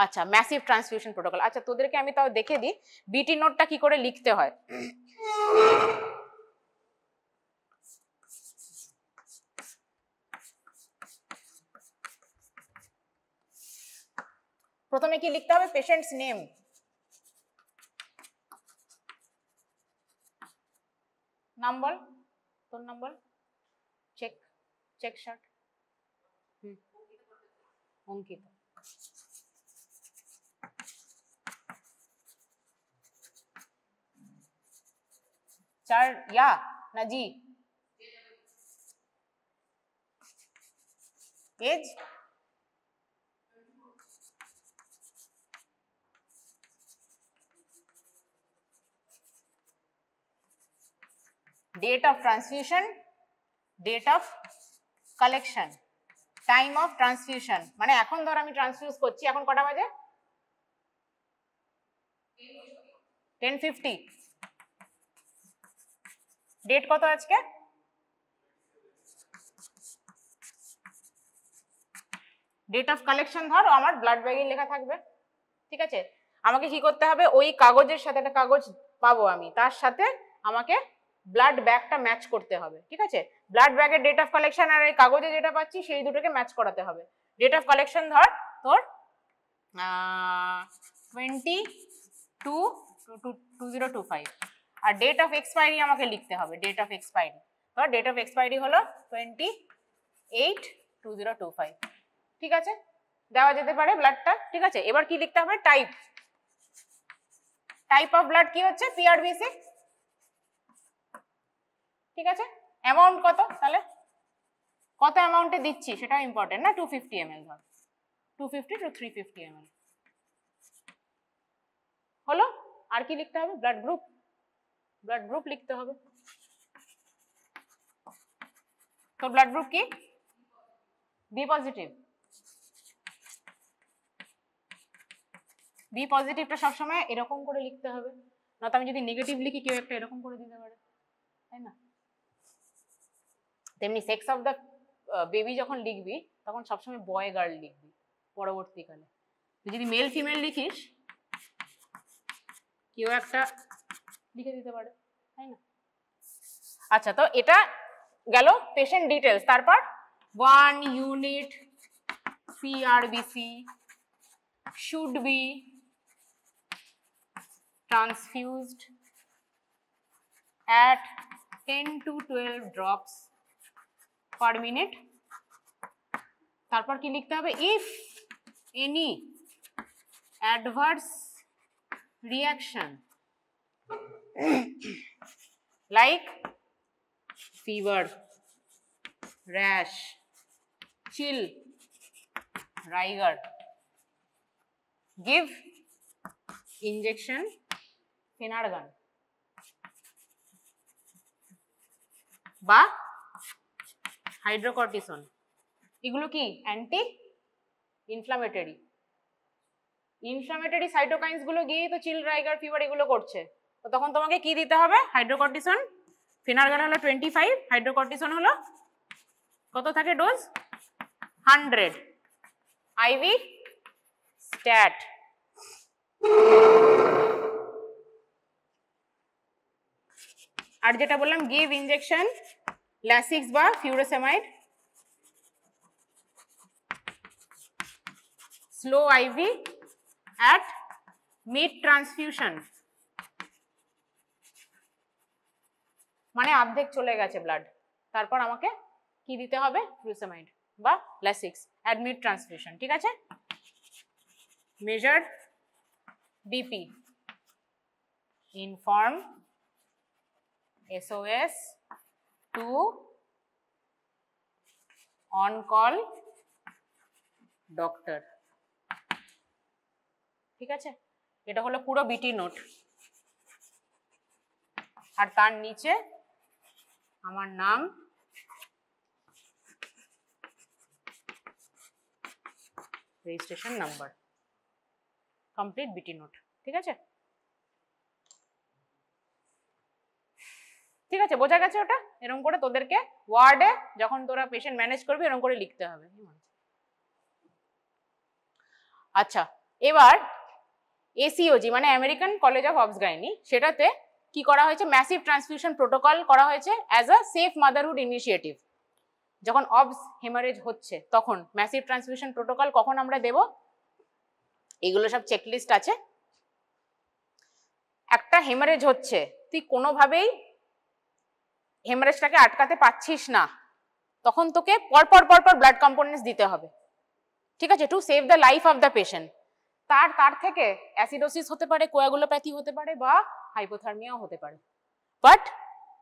আচ্ছা, ম্যাসিভ ট্রান্সফিউশন প্রোটোকল, আচ্ছা তোদেরকে আমি তাও দেখে দিই বিটি নোটটা কি করে লিখতে হয়। প্রথমে কি লিখতে হবে? পেশেন্টস নেম, নাম বল, তোর নাম বল। Check check shirt. অঙ্কিতা। चार या ना जी? Age date of transfusion, date of collection, time of transfusion মানে এখন ধর আমি ট্রান্সফিউজ করছি, এখন কটা বাজে? 10:50। ডেট কত আজকে? ডেট অফ কালেকশন ধর আমার ব্লাড ব্যাগে লেখা থাকবে, ঠিক আছে? আমাকে কি করতে হবে, ওই কাগজের সাথে একটা কাগজ পাবো আমি, তার সাথে আমাকে ব্লাড ব্যাগটা ম্যাচ করতে হবে, ঠিক আছে? ব্লাড ব্যাগের ডেট অফ কালেকশন আর এই কাগজে যেটা পাচ্ছি সেই দুটোকে ম্যাচ করাতে হবে। ডেট অফ কালেকশন ধর তোর 22/2025 আর ডেট অফ এক্সপায়ারি আমাকে লিখতে হবে। ডেট অফ এক্সপায়ারি ধর, ডেট অফ এক্সপায়ারি হলো 28/2025, ঠিক আছে? দেওয়া যেতে পারে ব্লাডটা, ঠিক আছে? এবার কি লিখতে হবে? টাইপ, টাইপ অফ ব্লাড কি হচ্ছে? পিআরবিসি, ঠিক আছে? অ্যামাউন্ট কত, তাহলে কত অ্যামাউন্টে দিচ্ছি সেটাও ইম্পর্টেন্ট না? 250 ml ধর, 250 to 350 ml হলো। আর কি লিখতে হবে? ব্লাড গ্রুপ, ব্লাড গ্রুপ লিখতে হবে। তোর ব্লাড গ্রুপ কি? B positive. বি পজিটিভটা সবসময় এরকম করে লিখতে হবে, না তো আমি যদি নেগেটিভ লিখি কেউ একটা এরকম করে দিতে পারে, তাই না? তেমনি সেক্স অফ দ্য বেবি যখন লিখবি তখন সবসময় বয় গার্ল লিখবি পরবর্তীকালে। তুই যদি মেল ফিমেল লিখিস কেউ একটা লিখে দিতে পারে, তাই না? আচ্ছা, তো এটা গেল পেশেন্ট ডিটেলস। তারপর 1 unit PRBC should be transfused at 10 to 12 drops per minute। তারপর কি লিখতে হবে? if any adverse reaction like fever, rash, chill, rigor, give injection Phenergan বা হাইড্রোকর্টিসন। এগুলো কি? Anti inflammatory. ইনফ্লামেটরি সাইটোকাইন্স গুলো গিয়ে তো চিল, রাইগার, ফিভার এগুলো করছে, তো তখন তোমাকে কি দিতে হবে? হাইড্রোকর্টিসন। ফেনারগান হলো 25, হাইড্রোকর্টিসন হলো কত থাকে ডোজ? 100 IV stat. আর যেটা বললাম গিভ ইনজেকশন ল্যাসিক্স বা ফিউরোসেমাইড, slow IV at mid transfusion, মানে অর্ধেক চলে গেছে ব্লাড, তারপর আমাকে কি দিতে হবে? ফিউরোসেমাইড বা ল্যাসিক্স at mid transfusion, ঠিক আছে? measured BP, inform SOS to on call doctor, ঠিক আছে? এটা হলো পুরো বিটি নোট। আর তার নিচে আমার নাম, রেজিস্ট্রেশন নাম্বার, কমপ্লিট বিটি নোট, ঠিক আছে? ঠিক আছে, বোঝা গেছে ওটা? এরকম করে তোদেরকে ওয়ার্ডে যখন তোরা পেশেন্ট ম্যানেজ করবি এরকম করে লিখতে হবে। আচ্ছা, এবার ACOG মানে আমেরিকান কলেজ অফ অবসগাইনি, সেটাতে কি করা হয়েছে? ম্যাসিভ ট্রান্সফিউশন প্রোটোকল করা হয়েছে as a safe motherhood initiative. যখন অবস হেমারেজ হচ্ছে তখন ম্যাসিভ ট্রান্সফিউশন প্রোটোকল কখন আমরা দেব, এগুলো সব চেকলিস্ট আছে। একটা হেমারেজ হচ্ছে, তুই কোনোভাবেই হেমারেজটাকে আটকাতে পারছিস না, তখন তোকে পরপর ব্লাড কম্পোনেন্টস দিতে হবে, ঠিক আছে, to save the life of the patient. তার থেকে অ্যাসিডোসিস হতে পারে, কোয়াগুলোপ্যাথি হতে পারে, বা হাইপোথার্মিয়াও হতে পারে। But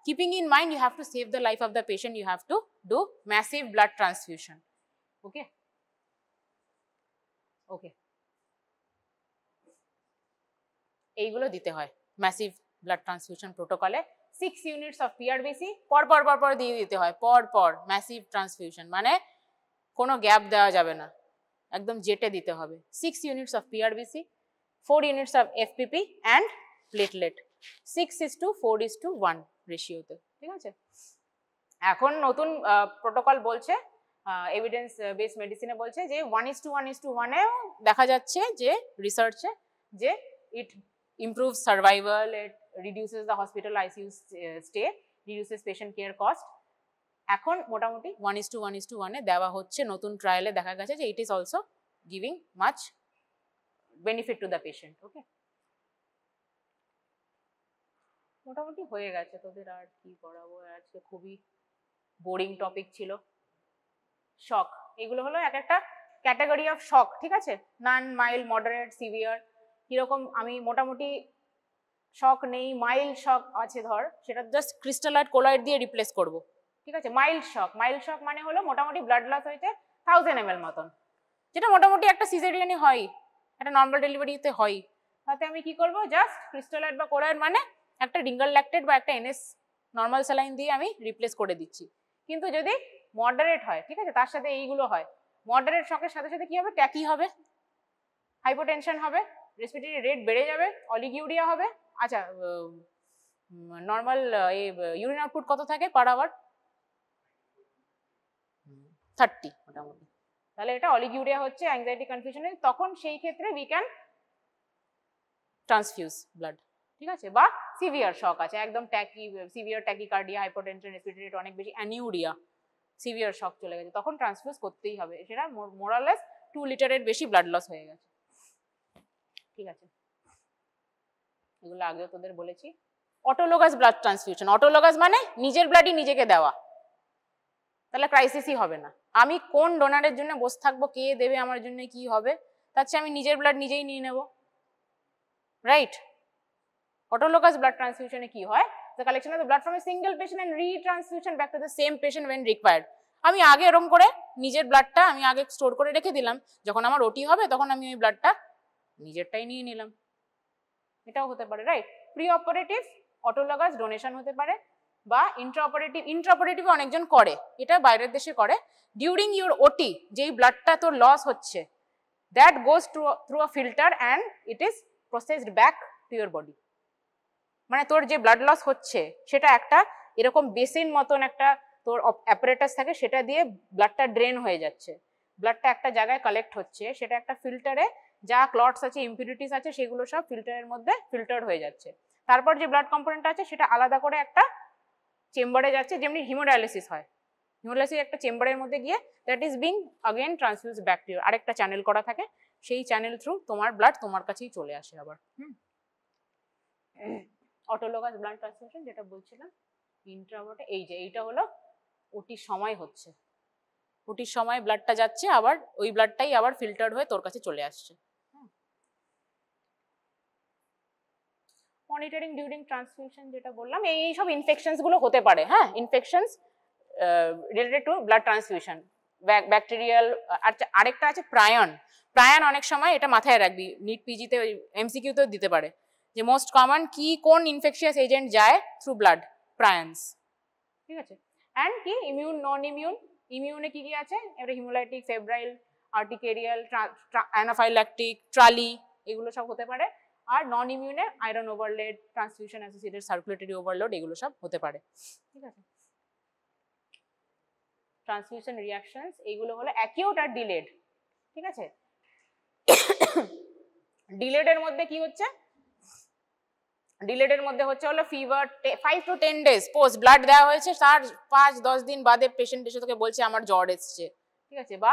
keeping in mind, you have to save the life of the patient, you have to do massive blood transfusion. Okay, okay, এইগুলো দিতে হয় ম্যাসিভ ব্লাড ট্রান্সফিউশন প্রোটোকলে। 6 ইউনিটস অফ পিআরবিসি পর দিয়ে দিতে হয়, পর ম্যাসিভ ট্রান্সফিউশন, মানে কোনো গ্যাপ দেওয়া যাবে না, একদম জেটে দিতে হবে। 6 units of PRBC, 4 units of FPP and platelet, 6:4:1 রেশিওতে, ঠিক আছে। এখন নতুন প্রোটোকল বলছে, এভিডেন্স বেসড মেডিসিনে বলছে যে 1:1:1-এও দেখা যাচ্ছে যে রিসার্চে যে ইট improves survival, it reduces the hospital ICU stay, reduces patient care cost. এখন মোটামুটি 1:1:1 দেওয়া হচ্ছে, নতুন ট্রায়ালে দেখা গেছে যে it is also giving much benefit to the patient. ওকে, মোটামুটি হয়ে গেছে, তোদের আর কি করাবো, আজকে খুবই বোরিং টপিক ছিল। শক, এগুলো হলো এক একটা ক্যাটাগরি অফ শক, ঠিক আছে, নন, মাইল্ড, মডারেট, সিভিয়ার, কিরকম। আমি মোটামুটি শক নেই, মাইল্ড শক আছে ধর, সেটা জাস্ট ক্রিস্টালাইট কোলয়েড দিয়ে রিপ্লেস করব, ঠিক আছে। মাইল্ড শক মানে হলো মোটামুটি ব্লাড লস হয়েছে 1000 ml মতন, যেটা মোটামুটি একটা সিজারিয়ানই হয়, একটা নর্মাল ডেলিভারিতে হয়। তাতে আমি কি করব, জাস্ট ক্রিস্টালাইট বা কোলয়েড মানে একটা রিঙ্গাল ল্যাকটেট বা একটা এনএস নর্মাল স্যালাইন দিয়ে আমি রিপ্লেস করে দিচ্ছি। কিন্তু যদি মডারেট হয়, ঠিক আছে, তার সাথে এইগুলো হয়, মডারেট শকের সাথে সাথে কি হবে, ট্যাকি হবে, হাইপোটেনশন হবে, রেসপিরেটরি রেট বেড়ে যাবে, অলিগিউরিয়া হবে। আচ্ছা, নর্মাল ইউরিন আউটপুট কত থাকে পার আওয়ার? 30 মোটামুটি। তাহলে এটা অলিগিউরিয়া হচ্ছে, অ্যাংজাইটি, কনফিউশন, তখন সেই ক্ষেত্রে উই ক্যান ট্রান্সফিউজ ব্লাড, ঠিক আছে। বা সিভিয়ার শক আছে, একদম techie, severe tachycardia, hypotension, respiratory rate অনেক বেশি, অ্যানিউরিয়া, সিভিয়ার শক চলে গেছে, তখন ট্রান্সফিউজ করতেই হবে। সেটা মোরালেস 2 লিটারের বেশি ব্লাড লস হয়ে গেছে, ঠিক আছে। এগুলো আগেও তোদের বলেছি। অটোলোগাস ব্লাড ট্রান্সফিউশন, অটোলোগাস মানে নিজের ব্লাডই নিজেকে দেওয়া, তাহলে ক্রাইসিসই হবে না। আমি কোন ডোনারের জন্য বসে থাকবো, কে দেবে আমার জন্য, কি হবে, তার চেয়ে আমি নিজের ব্লাড নিজেই নিয়ে নেব, রাইট। অটোলোগাস ব্লাড ট্রান্সফিউশনে কি হয়, the collection of the blood from a single patient and retransfusion back to the same patient when required. আমি আগে এরকম করে নিজের ব্লাডটা আমি আগে স্টোর করে রেখে দিলাম, যখন আমার ওটি হবে তখন আমি ওই ব্লাডটা নিজেরটাই নিয়ে নিলাম, এটাও হতে পারে, right. Pre operative autologous donation হতে পারে, বা ইন্ট্রাঅপারেটিভ অনেকজন করে, এটা বাইরের দেশে করে। ডিউরিং ইউর ওটি যেই ব্লাডটা তোর লস হচ্ছে, that goes through a filter and it is processed back to your body. মানে তোর যে ব্লাড লস হচ্ছে সেটা একটা এরকম বেসিন মতন একটা তোর অ্যাপারেটাস থাকে, সেটা দিয়ে ব্লাডটা ড্রেন হয়ে যাচ্ছে, ব্লাডটা একটা জায়গায় কালেক্ট হচ্ছে, সেটা একটা ফিল্টারে যা ক্লটস আছে, ইম্পিউরিটিস আছে, সেগুলো সব ফিল্টারের মধ্যে ফিল্টার্ড হয়ে যাচ্ছে। তারপর যে ব্লাড কম্পোনেন্ট আছে সেটা আলাদা করে একটা চেম্বারে যাচ্ছে, যেমনি হিমোডায়ালিসিস হয়, হিমোডায়ালিসিস একটা চেম্বারের মধ্যে গিয়ে that is being again transfuse back to your, আরেকটা চ্যানেল করা থাকে, সেই চ্যানেল থ্রু তোমার ব্লাড তোমার কাছেই চলে আসে আবার। অটোলোগাস ব্লাড ট্রান্সফিউশন যেটা বলছিলাম, ইন্ট্রাভার্টে এই যে এইটা হলো ওটির সময় হচ্ছে, ওটির সময় ব্লাডটা যাচ্ছে, আবার ওই ব্লাডটাই আবার ফিল্টার্ড হয়ে তোর কাছে চলে আসছে। মনিটরিং ডিউরিং ট্রান্সফিউশন যেটা বললাম, এই সব ইনফেকশনস গুলো হতে পারে, হ্যাঁ, infections related to blood transfusion, bacterial. আরেকটা আছে প্রায়ন, অনেক সময় এটা মাথায় রাখবি, নিট পিজিতে এমসিকিউতেও দিতে পারে, যে মোস্ট কমন কি কোন ইনফেকশিয়াস এজেন্ট যায় থ্রু ব্লাড, প্রায়ন্স, ঠিক আছে। অ্যান্ড কি ইমিউন, নন ইমিউন, ইমিউনে কি কি আছে, এবারে হিমোলাইটিক, ফেব্রাইল, আর্টিকেরিয়াল, অ্যানাফাইল্যাকটিক, ট্রালি, এগুলো সব হতে পারে। আর নন ইমিউনে iron overload, transfusion associated circulatory overload, এগুলো সব হতে পারে, ঠিক আছে। ট্রান্সফিউশন রিঅ্যাকশনস এইগুলো হলো অ্যাকিউট আর ডিলেড, ঠিক আছে। ডিলেডের মধ্যে কি হচ্ছে, ডিলেডের মধ্যে হচ্ছে হলো fever 5 to 10 days post blood দেওয়া হয়েছে, তার 5-10 দিন বাদে পেশেন্ট এসে তোকে বলছে আমার জ্বর এসছে, ঠিক আছে, বা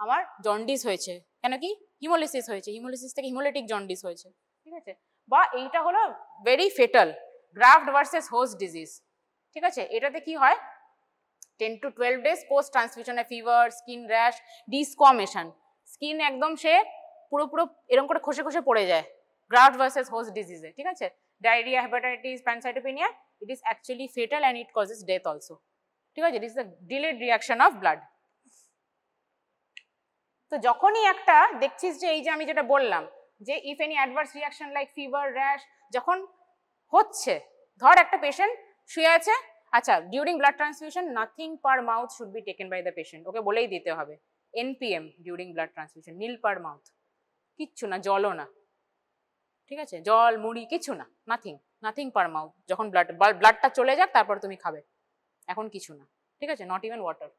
আমার জন্ডিস হয়েছে, কেন কি হিমোলিসিস হয়েছে, হিমোলিসিস থেকে হিমোলিটিক জন্ডিস হয়েছে, ঠিক আছে। বা এইটা হলো very fatal, graft versus host disease, ঠিক আছে, এটাতে কি হয় 10 to 12 days পোস্ট ট্রান্সফিউশনে fever, skin rash, desquamation, skin একদম সে পুরো এরকম করে খসে খসে পড়ে যায়, গ্রাফট ভার্সেস হোস্ট ডিজিজে, ঠিক আছে, diarrhoea, hepatitis, pancytopenia, it is actually fatal and it causes death also, ঠিক আছে, it is the delayed reaction of blood. তো যখনই একটা দেখছিস যে এই যে আমি যেটা বললাম যে if any adverse reaction like fever, rash যখন হচ্ছে, ধর একটা পেশেন্ট শুয়ে আছে, আচ্ছা during blood transfusion nothing per mouth should be taken by the patient, okay বলেই দিতে হবে NPM during blood transfusion, nil per mouth, কিচ্ছু না, জলও না, ঠিক আছে, জল মুড়ি কিছু না, নাথিং পার মাউথ, যখন ব্লাডটা চলে যাক তারপর তুমি খাবে, এখন কিছু না, ঠিক আছে, নট ইভেন ওয়াটার।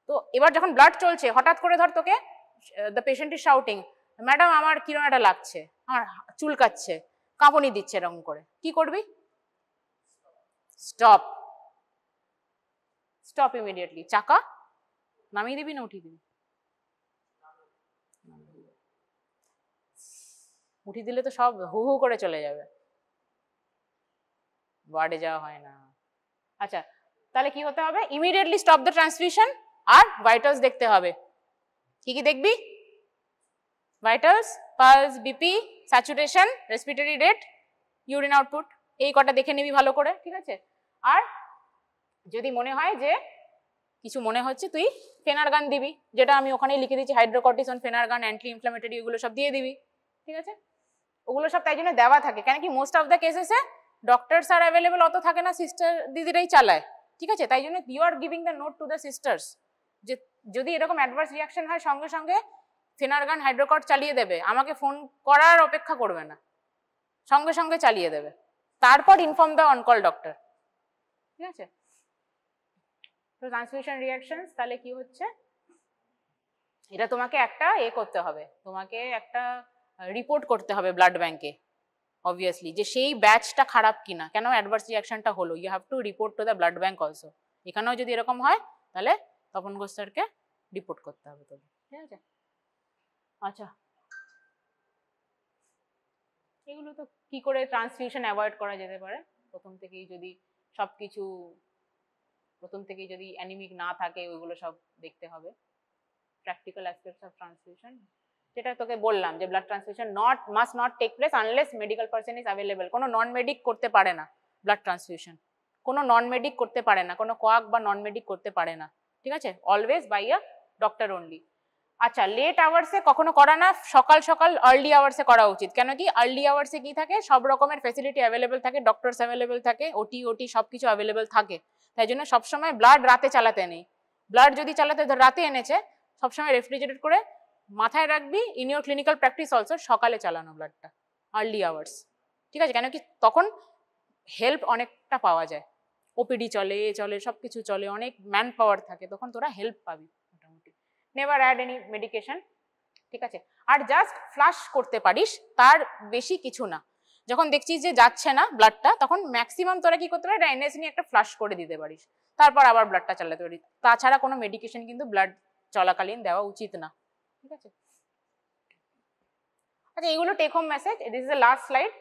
তো এবার যখন ব্লাড চলছে হঠাৎ করে ধর তোকে the patient is shouting, madam আমার কিরম একটা লাগছে, আমার চুলকাচ্ছে, কাঁপুনি দিচ্ছে, এরকম করে কি করবি? স্টপ ইমিডিয়েটলি, চাকা নামিয়ে দিবি না উঠিয়ে দিবি? উঠিয়ে দিলে তো সব হু হু করে চলে যাবে, ওয়ার্ডে যাওয়া হয় না। আচ্ছা তাহলে কি হতে হবে? ইমিডিয়েটলি স্টপ দ্য ট্রান্সফিউশন, আর ভাইটালস দেখতে হবে। কি কি দেখবি? Vitals, pulse, BP, saturation, respiratory rate, urine output, এই কটা দেখে নিবি ভালো করে, ঠিক আছে। আর যদি মনে হয় যে কিছু মনে হচ্ছে তুই ফেনারগান দিবি, যেটা আমি ওখানেই লিখে দিচ্ছি, হাইড্রোকর্টিসন, ফেনারগান, অ্যান্টি ইনফ্লামেটরি, এগুলো সব দিয়ে দিবি, ঠিক আছে। ওগুলো সব তাই জন্য দেওয়া থাকে, কেন কি মোস্ট অফ দ্য কেসেসে ডক্টরস আর অ্যাভেলেবল অত থাকে না, সিস্টার দিদিরাই চালায়, ঠিক আছে, তাই জন্য you are giving the note to the sisters যে যদি এরকম অ্যাডভার্স রিয়াকশন হয় সঙ্গে সঙ্গে ফেনারগান, হাইড্রোকর্ট চালিয়ে দেবে, আমাকে ফোন করার অপেক্ষা করবে না, সঙ্গে সঙ্গে চালিয়ে দেবে, তারপর ইনফর্ম দ্য অনকল ডক্টর, ঠিক আছে। তো ট্রান্সফিউশন রিয়াকশন তাহলে কি হচ্ছে, এটা তোমাকে একটা করতে হবে, তোমাকে একটা রিপোর্ট করতে হবে ব্লাড ব্যাংকে, অবভিয়াসলি, যে সেই ব্যাচটা খারাপ কিনা, কেন অ্যাডভার্স রিয়াকশনটা হলো, you have to report to the blood bank also. এখানেও যদি এরকম হয় তাহলে তপন ঘোষ স্যারকে রিপোর্ট করতে হবে তোকে, ঠিক আছে। আচ্ছা এগুলো তো কি করে ট্রান্সফিউশন অ্যাভয়েড করা যেতে পারে, প্রথম থেকেই যদি সবকিছু প্রথম থেকেই যদি অ্যানিমিক না থাকে ওইগুলো সব দেখতে হবে, প্র্যাকটিক্যাল অ্যাসপেক্টস অফ ট্রান্সফিউশন, যেটা তোকে বললাম যে blood transfusion must not take place unless medical person is available, কোনো নন মেডিক করতে পারে না ব্লাড ট্রান্সফিউশন, কোনো নন মেডিক করতে পারে না, কোনো কোয়াক বা নন মেডিক করতে পারে না, ঠিক আছে, always by a doctor only. আচ্ছা লেট আওয়ার্সে কখনো করা না, সকাল সকাল আর্লি আওয়ার্সে করা উচিত, কেন কি আর্লি আওয়ার্সে কি থাকে, সব রকমের ফেসিলিটি অ্যাভেলেবেল থাকে, ডক্টরস অ্যাভেলেবেল থাকে, ওটি সবকিছু অ্যাভেলেবেল থাকে, তাই জন্য সবসময় ব্লাড রাতে চালাতে নেই, ব্লাড যদি চালাতে রাতে এনেছে সবসময় রেফ্রিজারেট করে মাথায় রাখবি, in your clinical practice also সকালে চালানো ব্লাডটা, আর্লি আওয়ার্স, ঠিক আছে, কেন কি তখন হেল্প অনেকটা পাওয়া যায়, ওপিডি চলে সবকিছু চলে, অনেক ম্যান পাওয়ার থাকে, তখন তোরা হেল্প পাবি মোটামুটি। নেভার অ্যাড এনি মেডিকেশন, ঠিক আছে, আর জাস্ট ফ্লাশ করতে পারিস, তার বেশি কিছু না, যখন দেখছিস যে যাচ্ছে না ব্লাডটা তখন ম্যাক্সিমাম তোরা কি করতে পারিস, এনএস নিয়ে একটা ফ্লাশ করে দিতে পারিস, তারপর আবার ব্লাডটা চালাতে পারিস, তাছাড়া কোনো মেডিকেশন কিন্তু ব্লাড চলাকালীন দেওয়া উচিত না, ঠিক আছে। আচ্ছা এইগুলো take home message, this is the last slide.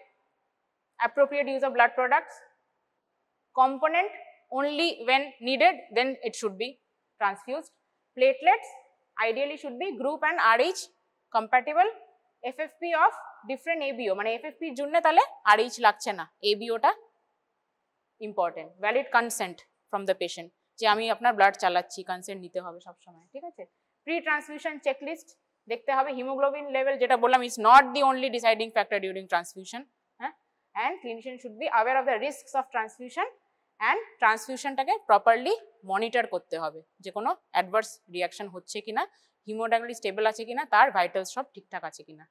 Appropriate use of blood products, component only when needed, then it should be transfused. Platelets ideally should be group and RH compatible. FFP of different ABO, মানে FFP এর জন্য তাহলে RH লাগছে না, ABO টা important. Valid consent from the patient, যে আমি আপনার ব্লাড চালাচ্ছি, কনসেন্ট নিতে হবে সব সময়, ঠিক আছে। প্রি ট্রান্সফিউশন চেকলিস্ট দেখতে হবে, হিমোগ্লোবিন লেভেল যেটা বললাম is not the only deciding factor during transfusion, হ্যাঁ, and clinician should be aware of the risks of transfusion and ট্রান্সফিউশনটাকে প্রপারলি মনিটর করতে হবে, যে কোনো অ্যাডভার্স রিয়াকশন হচ্ছে কিনা, হিমোডাইনামিক স্টেবল আছে কিনা, তার ভাইটালস সব ঠিকঠাক আছে কিনা।